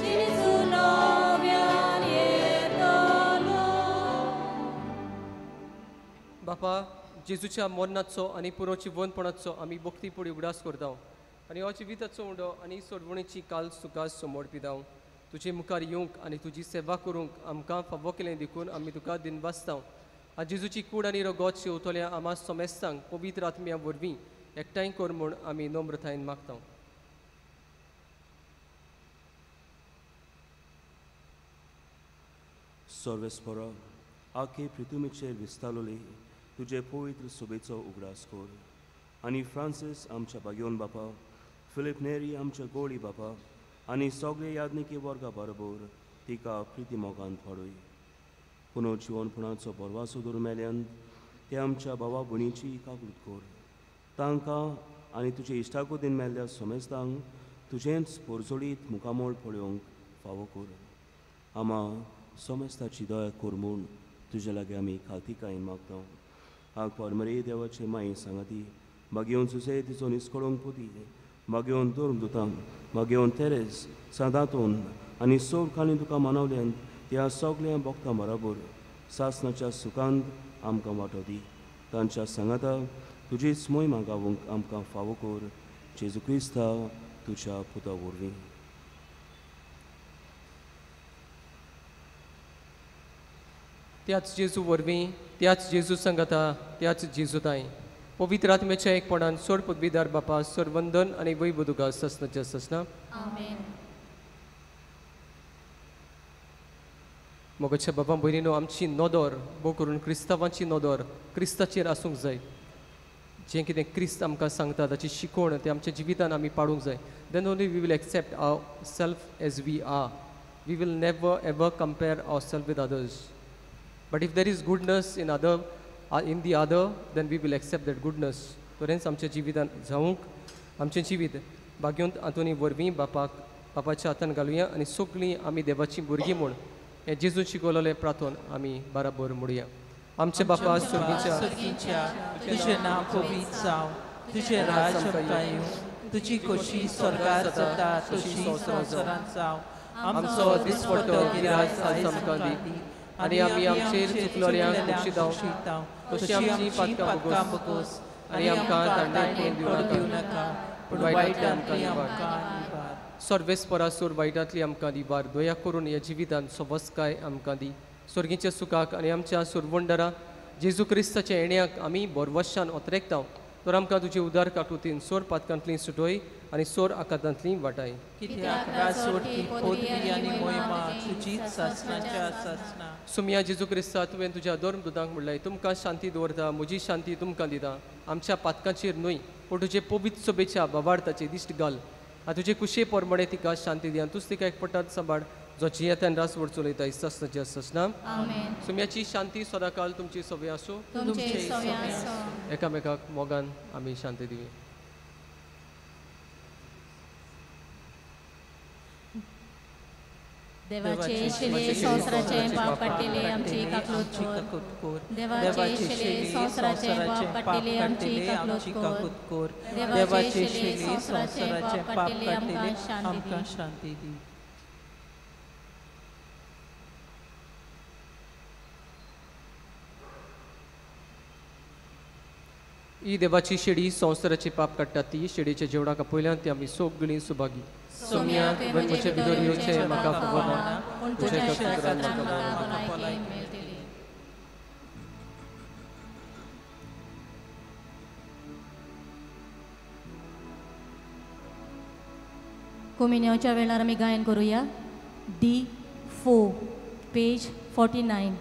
Gesù nowia niedolo. बापा जेजूच्या मरणाचो आनी पुरोची वनपणाचो आमी भक्ती पुढे उगडास करता आनी हो जिविताचो उंडो आनी सोडवणेची काल सुखास समोर पिदांव तुजे मुखार येवंक आनी तुजी सेवा करूंक आमकां फावो केलें देखून आमी तुका दिन वाचता आज जेजूची कूड आनी रगत शेवतल्या आमा सोमेस्तांक पवित्र आत्म्या वरवीं एकठांय कर म्हूण आमी नम्रतायेन मागता सर्वेस्परा आखे पृथ्वीचेर विस्तारलोली तुजे पवित्र सुबेचो उगडास कर आनी फ्रांसीस आमच्या बागेवन बापा फिलिप नेरी आमच्या गोळी बापा आनी सगळे यादनिकी वर्गा बरोबर तिका प्रिती मोगान पडय पुनर्जीवनपणाचो बरवासो दरमेल्यान ते आमच्या भावा भयणीची काकूट कर तांकां आनी तुजे इश्टाको दिन मेल्ल्या सोमेस्तांक तुजेंच पोरजोळीत मुखामोळ पळोवंक फावो कर आमा सोमेस्ताची दया कर म्हूण तुजे लागीं आमी खातीकायेन मागता हांव परमरे देवाचे माई सांगाती मागेवन सुसे तिचो निस्कळोंक पुती मागेवन दोर्म दुतां मागेवन तेरेस सादातून आनी सोर काळी तुका मानवल्यान त्या सगळ्या भक्तां बरोबर सासणाच्या सुखांत आमकां वांटो दी तांच्या सांगाता तुजीच मोहिमा गावूंक आमकां फावो कर जेजू क्रिस्ता तुज्या पुता वरवीं त्याच जेजू वरवीं त्याच जेजू संगता त्याच जेजूताय पवित्र आत्म्याच्या एकपणान सोड पदवीदार बापा सर्वंदन आनी वैभव ससनाच्या ससना आमेन. मोगाच्या बाबा भयणीनो आमची नदर भोव करून क्रिस्तांवांची नदर क्रिस्ताचेर आसूंक जाय जें कितें क्रिस्त आमकां सांगता ताची शिकवण तें आमच्या जिवितान आमी पाळूंक जाय then only we will accept our self as we are we will never ever compare our self with others but if there is goodness in the other then we will accept that goodness तोरेंच आमच्या जिवितान जावंक आमचें जिवीत भाग्यवंत हातूंनी वरवीं बापाच्या हातान घालुया आनी सगळीं आमी देवाची भुरगीं म्हूण हें जेजून शिकवलेलें प्रार्थोन आमी बराबर म्हणुया आमचे बापा सुर्गीच्या तुजें नांव पवित्र जावं तुजें राज येवं तुजी खोशी स्वर्गांत जाता तशी संवसारांत जावं आमचो दिसपट्टो गिराय आयज आमकां दी आनी आमी आमचेर चुकलोल्यांक बक्षितांव तशी आमची पातकां बगोस आनी आमकां तांडें दिवं नाका पूण वायटांतली आमकां निवार सर्वेस्परासूर वायटांतली आमकां दिवार दया करून ह्या जिवितांत सोबस्काय आमकां दी स्वर्गीच्या सुखाक आनी आमच्या सुरवंडरा जेजू क्रिस्ताच्या येण्याक आमी बोरवशान ओतरेकता तर आमकां तुजे उदार काटुतीन सोर पातकांतली सुटोय आनी सोर आकांतांतली वाटाय कित्याक राजवटी पदवी आनी मोहिमा तुजीच सासणाच्या सासना सुमया जेजू क्रिस्ता तुवें तुज्या धर्म दुदांक म्हणलें तुमकां शांती दवरता म्हजी शांती तुमकां दिता आमच्या पातकांचेर न्हय पूण तुजे पवित्र सोबेच्या बाबार्थाचे दिश्ट घाल आनी तुजे कुशे परमणे तिका शांती दी आनी तूंच तिका एकपटात सांबाळ जो जियेंतल्यान रास वरचो लयता ससनाच्या ससना आमेन. सुमयाची शांती सदाकाल तुमची सवय आसूं तुमचे सवय आसूं. एकामेकाक मोगान आमी शांती दिवी देवाचे शिले संवसाराचे पाप काडलेले आमची काकलूत कर देवाचे शिले संवसाराचे पाप काडलेले आमची काकलूत कर देवाचे शिले संवसाराचे पाप काडलेले आमकां शांती दी. ही देवाची शेडी संवसाराचे पाप काडटा ती शेडीच्या जेवणाक पयल्यान ती आमी सगळीं सुभागी. सोम्या म्हजे भितर येवचे म्हाका खबर ना पूण तुज्या खातीर म्हाका भलायकी मेळटली. कोमिन्याच्या वेळार आमी गायन करुया D4 पेज 49.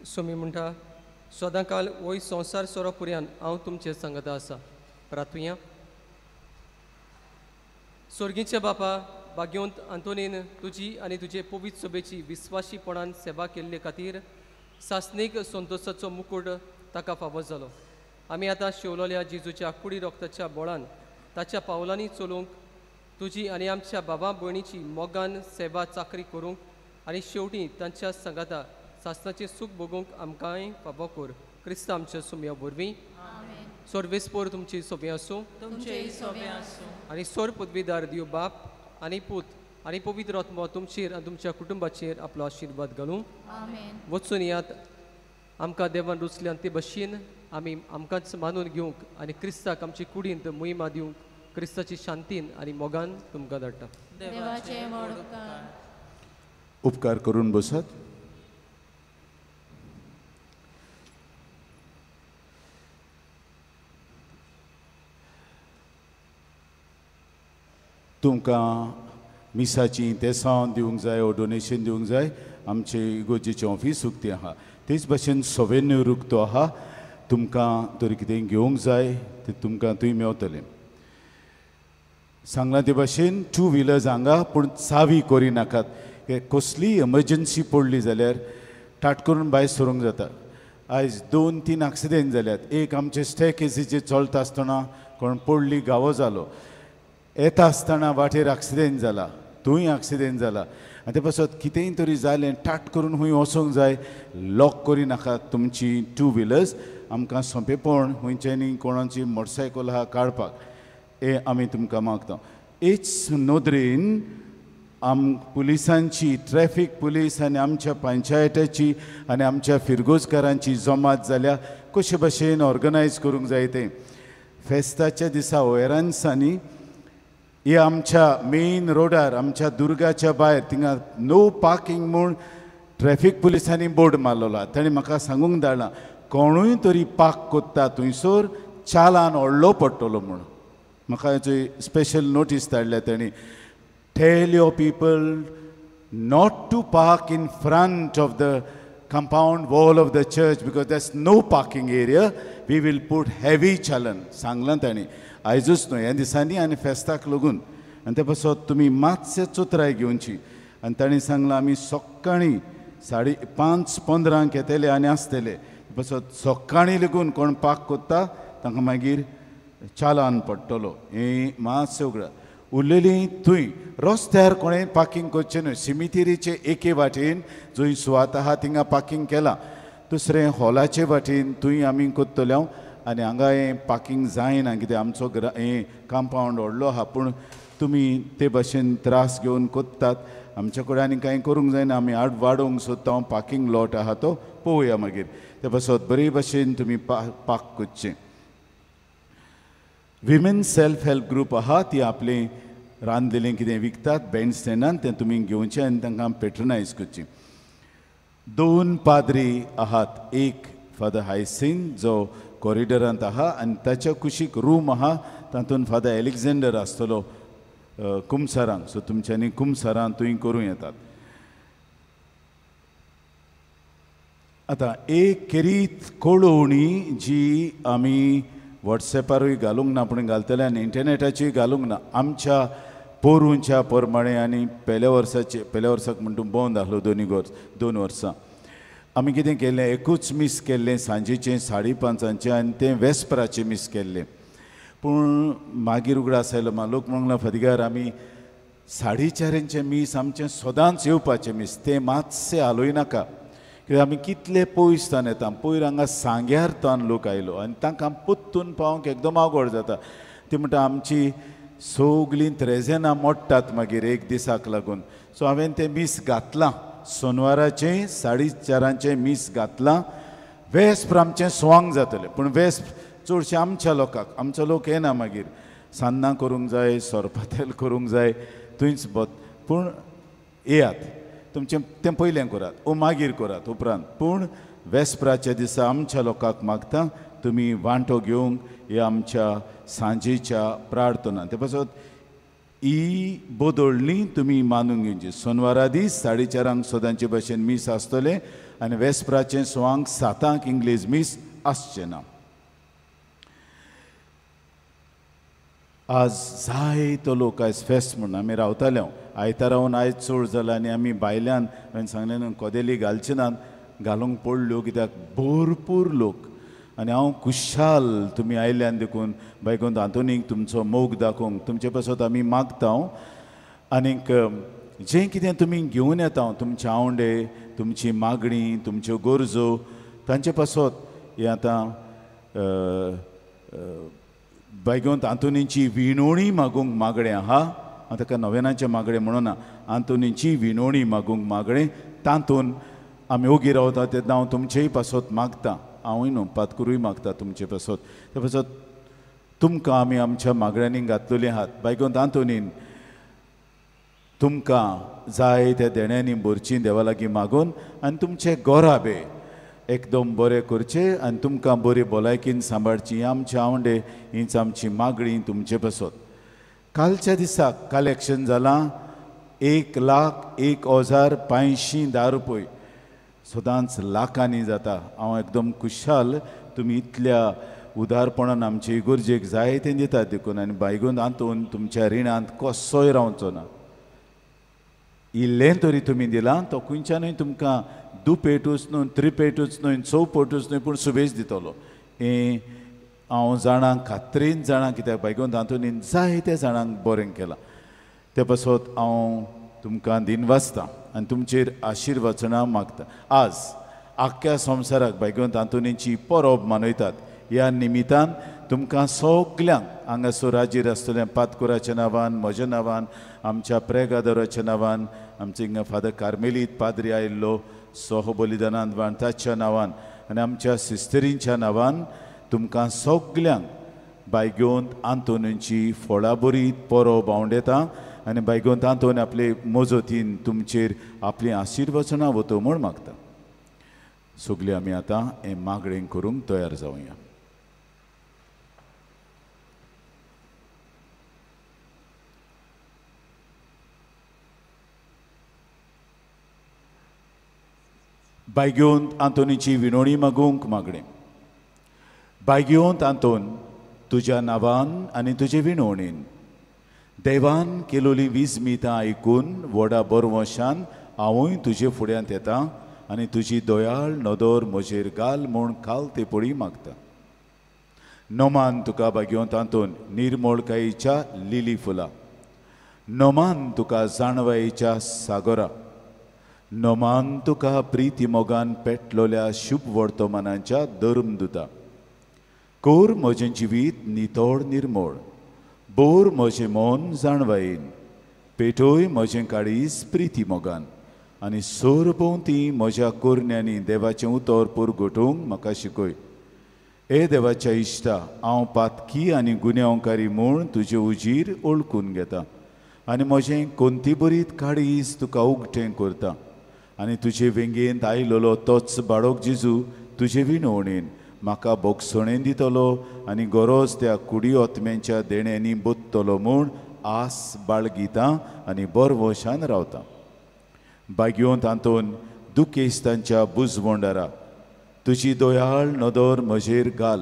सोमी म्हणटा सदांकाल वय संवसार सोरो पुर्यान हांव तुमचे सांगता आसा. प्रार्थुया. स्वर्गीचे बापा, भाग्यवंत आंतोनीन तुजी आनी तुजे पवित्र सभेची विस्वाशीपणान सेवा केल्ले खातीर सासणीक संतोशाचो मुकुट ताका फावो जालो. आमी आतां शेवलोल्या जेजूच्या कुडी रोगताच्या बोळान ताच्या पावलांनी चलूंक तुजी आनी आमच्या बाबा भयणीची मोगान सेवा चाकरी करूंक आनी शेवटी तांच्या सांगाता सासणाचें सूख भोगूंक आमकांय फावो कर. क्रिस्त आमच्या सुमया वरवीं. सर्वेस्पोर तुमची सोबी आसूं आनी सोर पदवीदार दिव बाप आनी पूत आनी पवित्र आत्मा तुमचेर आनी तुमच्या कुटुंबाचेर आपलो आशिर्वाद घालूं. वचून यात आमकां देवान रुचल्यान ते भशेन आमी आमकांच मानून घेवंक आनी क्रिस्ताक आमची कुडींत मोहिमा दिवंक क्रिस्ताची शांतीन आनी मोगान तुमकां धाडटा. उपकार करून बसात. तुमकां मिसाची तेसां दिवंक जाय ओ डोनेशन दिवंक जाय आमचे इगोजेचें ऑफीस उक्तें आहा. तेच भशेन सवेन्यू उक्तो आहा. तुमकां तर कितें घेवंक जाय तें तुमकां थंय मेवतलें. सांगलां ते भाशेन 2 व्हिलर्स हांगा पूण चावी करी नाकात. कसलीय एमर्जन्सी पडली जाल्यार टाट करून भायर सरूंक जाता. आयज 2-3 एक्सिडेंट जाल्यात. एक आमचे स्टेकेसीचेर चलता आसतना कोण पडली गावो जालो. येता आसतना वाटेर एक्सिडेंट जाला. थंय एक्सिडेंट जाला. आनी ते पासत कितेंय तरी जालें टाट करून खंय वचूंक जाय. लॉक करी नाकात तुमची 2 व्हिलर्स. आमकां सोंपेपण खंयच्यानी कोणाची मोटरसायकल आहा काडपाक हे आमी तुमकां मागता. हेच नोदरेन पुलिसांची ट्रॅफिक पुलीस आनी आमच्या पंचायतीची आनी आमच्या फिरगोजकारांची जमात जाल्या कशे भशेन ऑर्गनायज करूंक जाय तें. फेस्ताच्या दिसा वेरांसांनी हे आमच्या मेन रोडार आमच्या दुर्गाच्या भायर थिंगा नो पार्किंग म्हूण ट्रॅफिक पुलिसांनी बोर्ड मारलेलो. ताणें म्हाका सांगूंक धाडलां कोणूय तरी पार्क कोत्ता थंयसर चालान व्हडलो पडटलो म्हूण. म्हाका हेचो स्पेशल नोटीस धाडल्या ताणें. Tell your people not to park in front of the compound wall of the church because there's no parking area. We will put heavy challan. सांगलां ताणें. आयजूच न्हय ह्या दिसांनी आनी फेस्ताक लागून. आनी ते पासत तुमी मातशे चुत्राय घेवची. आनी ताणें सांगलां आमी सकाळीं 5:15 येतले आनी आसतले. पासत सकाळीं लागून कोण पार्क कोत्ता तांकां मागीर चालान पडटलो. हें मातशें उगडात. उरलेली थंय रस्त्यार कोणें पार्किंग करचें न्हय. सिमितेरीचे एके वाटेन जंय सुवात आहा थिंगा पार्किंग केलां. दुसरें हॉलाचे वाटेन थंय आमी कोत्तले. आनी हांगा हें पार्किंग जायना कित्याक आमचो हें कंपावंड व्हडलो आहा. पूण तुमी ते भशेन त्रास घेवन कोत्तात. आमचे कडेन आनी कांय करूंक जायना. आमी वाडोवंक सोदता. हांव पार्किंग लॉट आहा तो पळोवया मागीर. ते पासत बरे भशेन तुमी पार्क करचें. विमेन सेल्फ हेल्प ग्रूप आहा ती आपलें रांदलेलें कितें विकतात बँड स्टँडान तें तुमी घेवचें आनी तांकां पेट्रनायज करचें. 2 पाद्री आहात. एक फादर हायसिन जो कॉरिडरांत आहा आनी ताच्या कुशीक रूम आहा तातूंत फादर एलेक्झांडर आसतलो कुमसारांक. सो तुमच्यांनी कुमसारां थंय करूं येतात. आतां एक केरीत कळोवणी जी आमी वॉट्सॅपारूय घालूंक ना पूण घालतले आनी इंटरनेटाचेर घालूंक ना. आमच्या पोरुंच्या प्रमाणे आनी पयल्या वर्साक म्हणटा बंद आसलो 2 वर्सां. आमी कितें केल्लें एकूच मीस केल्लें सांजेचें 5:30 आनी तें वेस्पराचें मीस केल्लें. पूण मागीर उगडास आयलो लोक म्हणला फदिगार आमी 4:30 मीस आमचें सदांच येवपाचें मीस तें मातशें हालोय नाका. कित्याक आमी कितले पयस तान येता. पयर हांगा सांग्यार तान लोक आयलो आनी तांकां पोत्तून पावोवंक एकदम आवड जाता. ती म्हणटा आमची सगलीं त्रेजेनां मोडटात मागीर एक दिसाक लागून. सो हांवें तें मीस घातलां. सोनवाराचें 4:30 मीस घातलां. वेस्प आमचें सवांग जातलें पूण वेस्प चडशें आमच्या लोकांक. आमचो लोक येना मागीर. सान्नां करूंक जाय सोरपातेल करूंक जाय थंयच पूण येयात. तुमचें तें पयलें करात ओ मागीर करात उपरांत. पूण वेस्पराच्या दिसा आमच्या लोकांक मागता तुमी वांटो घेवंक हे आमच्या सांजेच्या प्रार्थनां. ते पासत ही बदोळणी तुमी मानून घेवची. सोनवारा दीस 4:30 सदांचे भशेन मीस आसतलें आनी वेस्पराचें सुवांक 7 इंग्लीज मीस आसचें ना. आज जायतो लोक आयज फेस्त म्हणून आमी रावताले आयतार रावन आयज चड जाला आनी आमी भायल्यान हांवें सांगलें न्हू कोदेली घालचे नात घालूंक पडल्यो कित्याक भरपूर लोक आनी हांव खुशाल तुमी आयल्यान देखून बैकुंठ आंतोनीक तुमचो मोग दाखोवंक तुमचे पासत आमी मागता. आनीक जें कितें तुमी घेवन येता तुमचे आवंडे तुमची मागणी तुमच्यो गरजो तांचे पासत हें आतां बैकुंठ आंतोनीची विणवणी मागूंक मागणें आहा. हांव ताका नव्यानाचें मागणें म्हणूना आंतोनीची विणवणी मागूंक मागणें तातूंत आमी ओगी रावता तेन्ना हांव तुमचेय पासत मागता. हांवूय न्हू पातकुरूय मागता तुमचे पासत. ते पासत तुमकां आमी आमच्या मागण्यांनी घातलेली आहात. बैकुंठ आंतोनीन तुमकां जाय त्या देण्यांनी भरचीं देवा लागीं मागून आनी तुमचे गोराबे एकदम बरें करचे आनी तुमकां बरे भलायकेन सांबाळची. आमचे आवंडे हीच आमची मागणी तुमचे पासत. कालच्या दिसाक कलेक्शन जालां 1,01,510 रुपये सदांच लाखांनी जाता. हांव एकदम खुशाल तुमी इतल्या उदारपणान आमचे इगोर्जेक जाय तें दितात देखून आनी बैकुंठ आंतोन तुमच्या रिणांत कसोय रावचो ना. इल्लें तरी तुमी दिलां तो खंयच्यानूय तुमकां दुपेटूच न्हू त्रिपेटूच न्हू चौपटूच न्हू पूण सुबेज दितलो. हें हांव जाणां खात्रेन जाणां कित्याक बैकुंठ आंतोनीन जायत्या जाणांक बरें केलां. ते पासत हांव तुमकां दिनवासतां आनी तुमचेर आशिर्वचनां मागता. आज आख्ख्या संवसाराक बैकुंठ आंतोनीची परब मनयतात. ह्या निमित्तान तुमकां सगल्यांक हांगासर हाजीर आसतल्या पातकुराच्या नांवान म्हज्या नांवान आमच्या प्रेगादोराच्या नांवान आमचे हिंगा फादर कार्मेलीत पाद्री आयिल्लो सोह बलिदानांत वाण ताच्या नांवान आनी आमच्या सिस्टरींच्या नांवान तुमकां सगल्यांक बैकुंठ आंतोनीची फोडाबरीत परब हांव येता आनी बैकुंठ आंतोन आपले मोजतीन तुमचेर आपली आशिर्वचनां वतो म्हूण मागता. सगलीं आमी आतां हें मागणें करूंक तयार जावया. बैकुंठ आंतोनीची विणवणी मागूंक मागणें. बैकुंठ आंतोन तुज्या नांवान आनी तुजे विणवणेन देवान केलोली विजमितां आयकून व्हडा बरवशान हांवूय तुजे फुड्यांत येतां आनी तुजी दोयाळ नदर म्हजेर घाल म्हूण खालते पडी मागता. नोमान तुका बैकुंठ आंतोन निर्मळकायेच्या लिली फुलां. नोमान तुका जाणवायेच्या सागोरा. नोमान तुका प्रिती मोगान पेटलोल्या शुभ वर्तमानांच्या धर्मदुता. कोर म्हजें जिवीत नितोड निर्मळ. बोर म्हजें मन जाणवायेन. पेटोय म्हजें काळीज प्रिती मोगान आनी सोरभोंवती म्हज्या कोरण्यांनी देवाचें उतर पुरगोटूंक म्हाका शिकय. हे देवाच्या इश्टा हांव पातकी आनी गुन्यांवकारी म्हूण तुजें उजीर ओळखून घेता आनी म्हजें कोंती बरीत काळीज तुका उगटें करता आनी तुजे वेंगेंत आयलोलो तोच बाळोक जेजू तुजे विणवणेन म्हाका बोगसणें दितलो आनी गरज त्या कुडी ओतम्यांच्या देण्यांनी बोत्तलो म्हूण आस बाळगितां आनी बरवशान रावता. बैकुंठ आंतोन दुखेस्तांच्या बुजवंडारा तुजी दोयाळ नदर म्हजेर घाल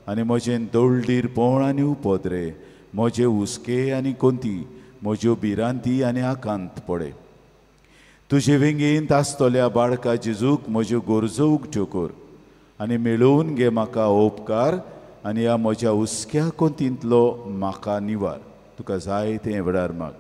आनी म्हजें दळडीरपण आनी उपद्रे म्हजे हुस्के आनी कोंती म्हज्यो भिरांती आनी आकांत पडे. तुजे वेंगेंत आसतल्या बाळका जेजूक म्हज्यो गरजो उक्त्यो कर आनी मेळोवन घे म्हाका उपकार आनी ह्या म्हज्या हुस्क्या कोंतींतलो म्हाका निवार. तुका जाय तें वेळार माग.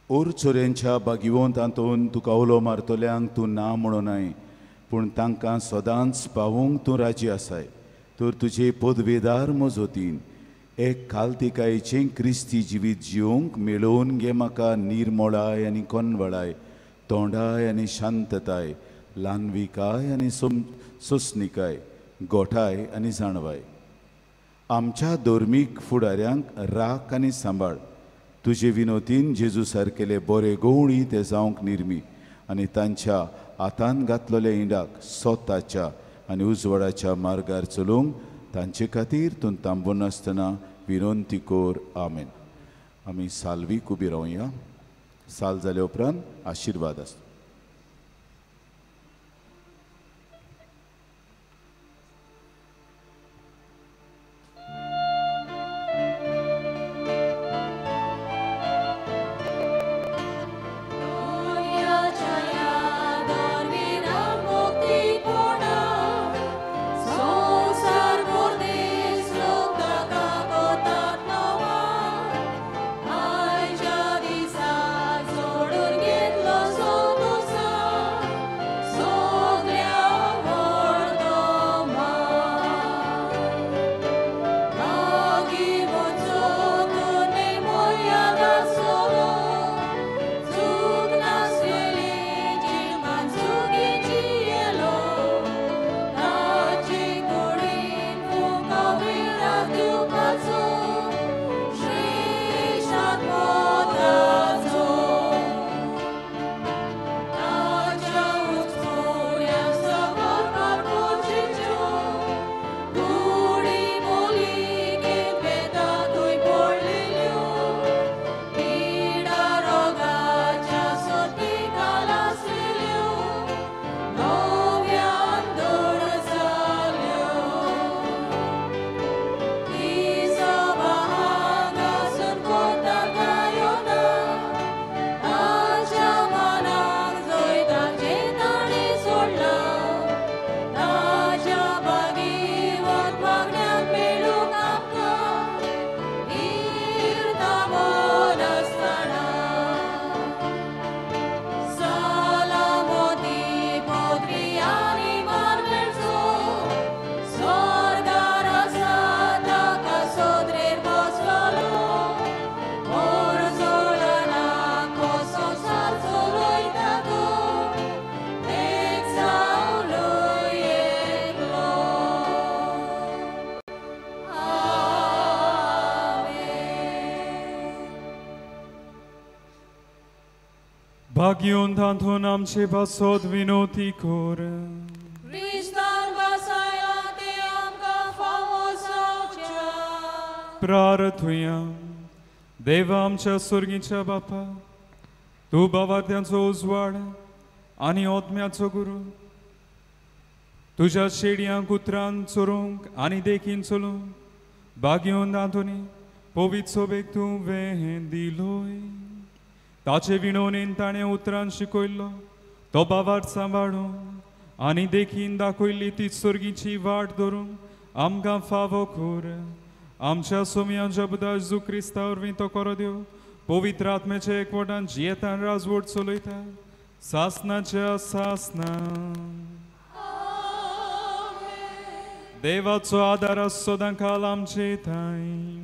ओर चोऱ्यांच्या बागिवंतांतून तुका उलो मारतल्यांक तूं ना म्हणूनाय पूण तांकां सदांच पावूंक तूं राजी आसाय तर तुजे पदवेदार मजतीन एक खालतिकायेचें क्रिस्ती जिवीत जिवंक मेळोवन घे म्हाका निर्मळाय आनी कोनवळाय तोंडाय आनी शांतताय ल्हानविकाय आनी सोंसणिकाय गोठाय आनी जाणवाय आमच्या धर्मीक फुडाऱ्यांक राख आनी सांबाळ तुजे विनोतीन जेजू सारकेले बरे गवळी ते जावंक निर्मी आनी तांच्या हातान घातलेल्या इंडाक स्वताच्या आनी उजवाडाच्या मार्गार चलोवंक तांचे खातीर तूं थांबून आसतना विनंती कोर आमेन. आमी साल्वीक उबी रावया. साल जाले उपरांत आशिर्वाद आसता. Bagion tanto nam se basod vinoti kore. Ristar basaya te amka famosa. Praratujem, Deva आमच्या स्वर्गीच्या बापा, तू बावाद्यांचो उजवाड आनी ओतम्याचो गुरू, तुझ्या शेडयांक उतरान चोरूंक आनी देखीन चलोवंक बागियोन दांतोनी पवित्र सोबेक तूं वें दिलोय. ताचे विणोवणेन ताणें उतरान शिकयल्लो तो बावार सांबाळून आनी देखीन दाखयल्ली ती स्वर्गीची वाट धरूंक आमकां फावो कर. आमच्या सोमया जबदा जेजू क्रिस्ता वरवीं तो कोरो देव पवित्र आत्म्याच्या एकवटान जियेतान राजवट चलयता सासनाच्या सासना. देवाचो आदार सदां काल आमचे थंय.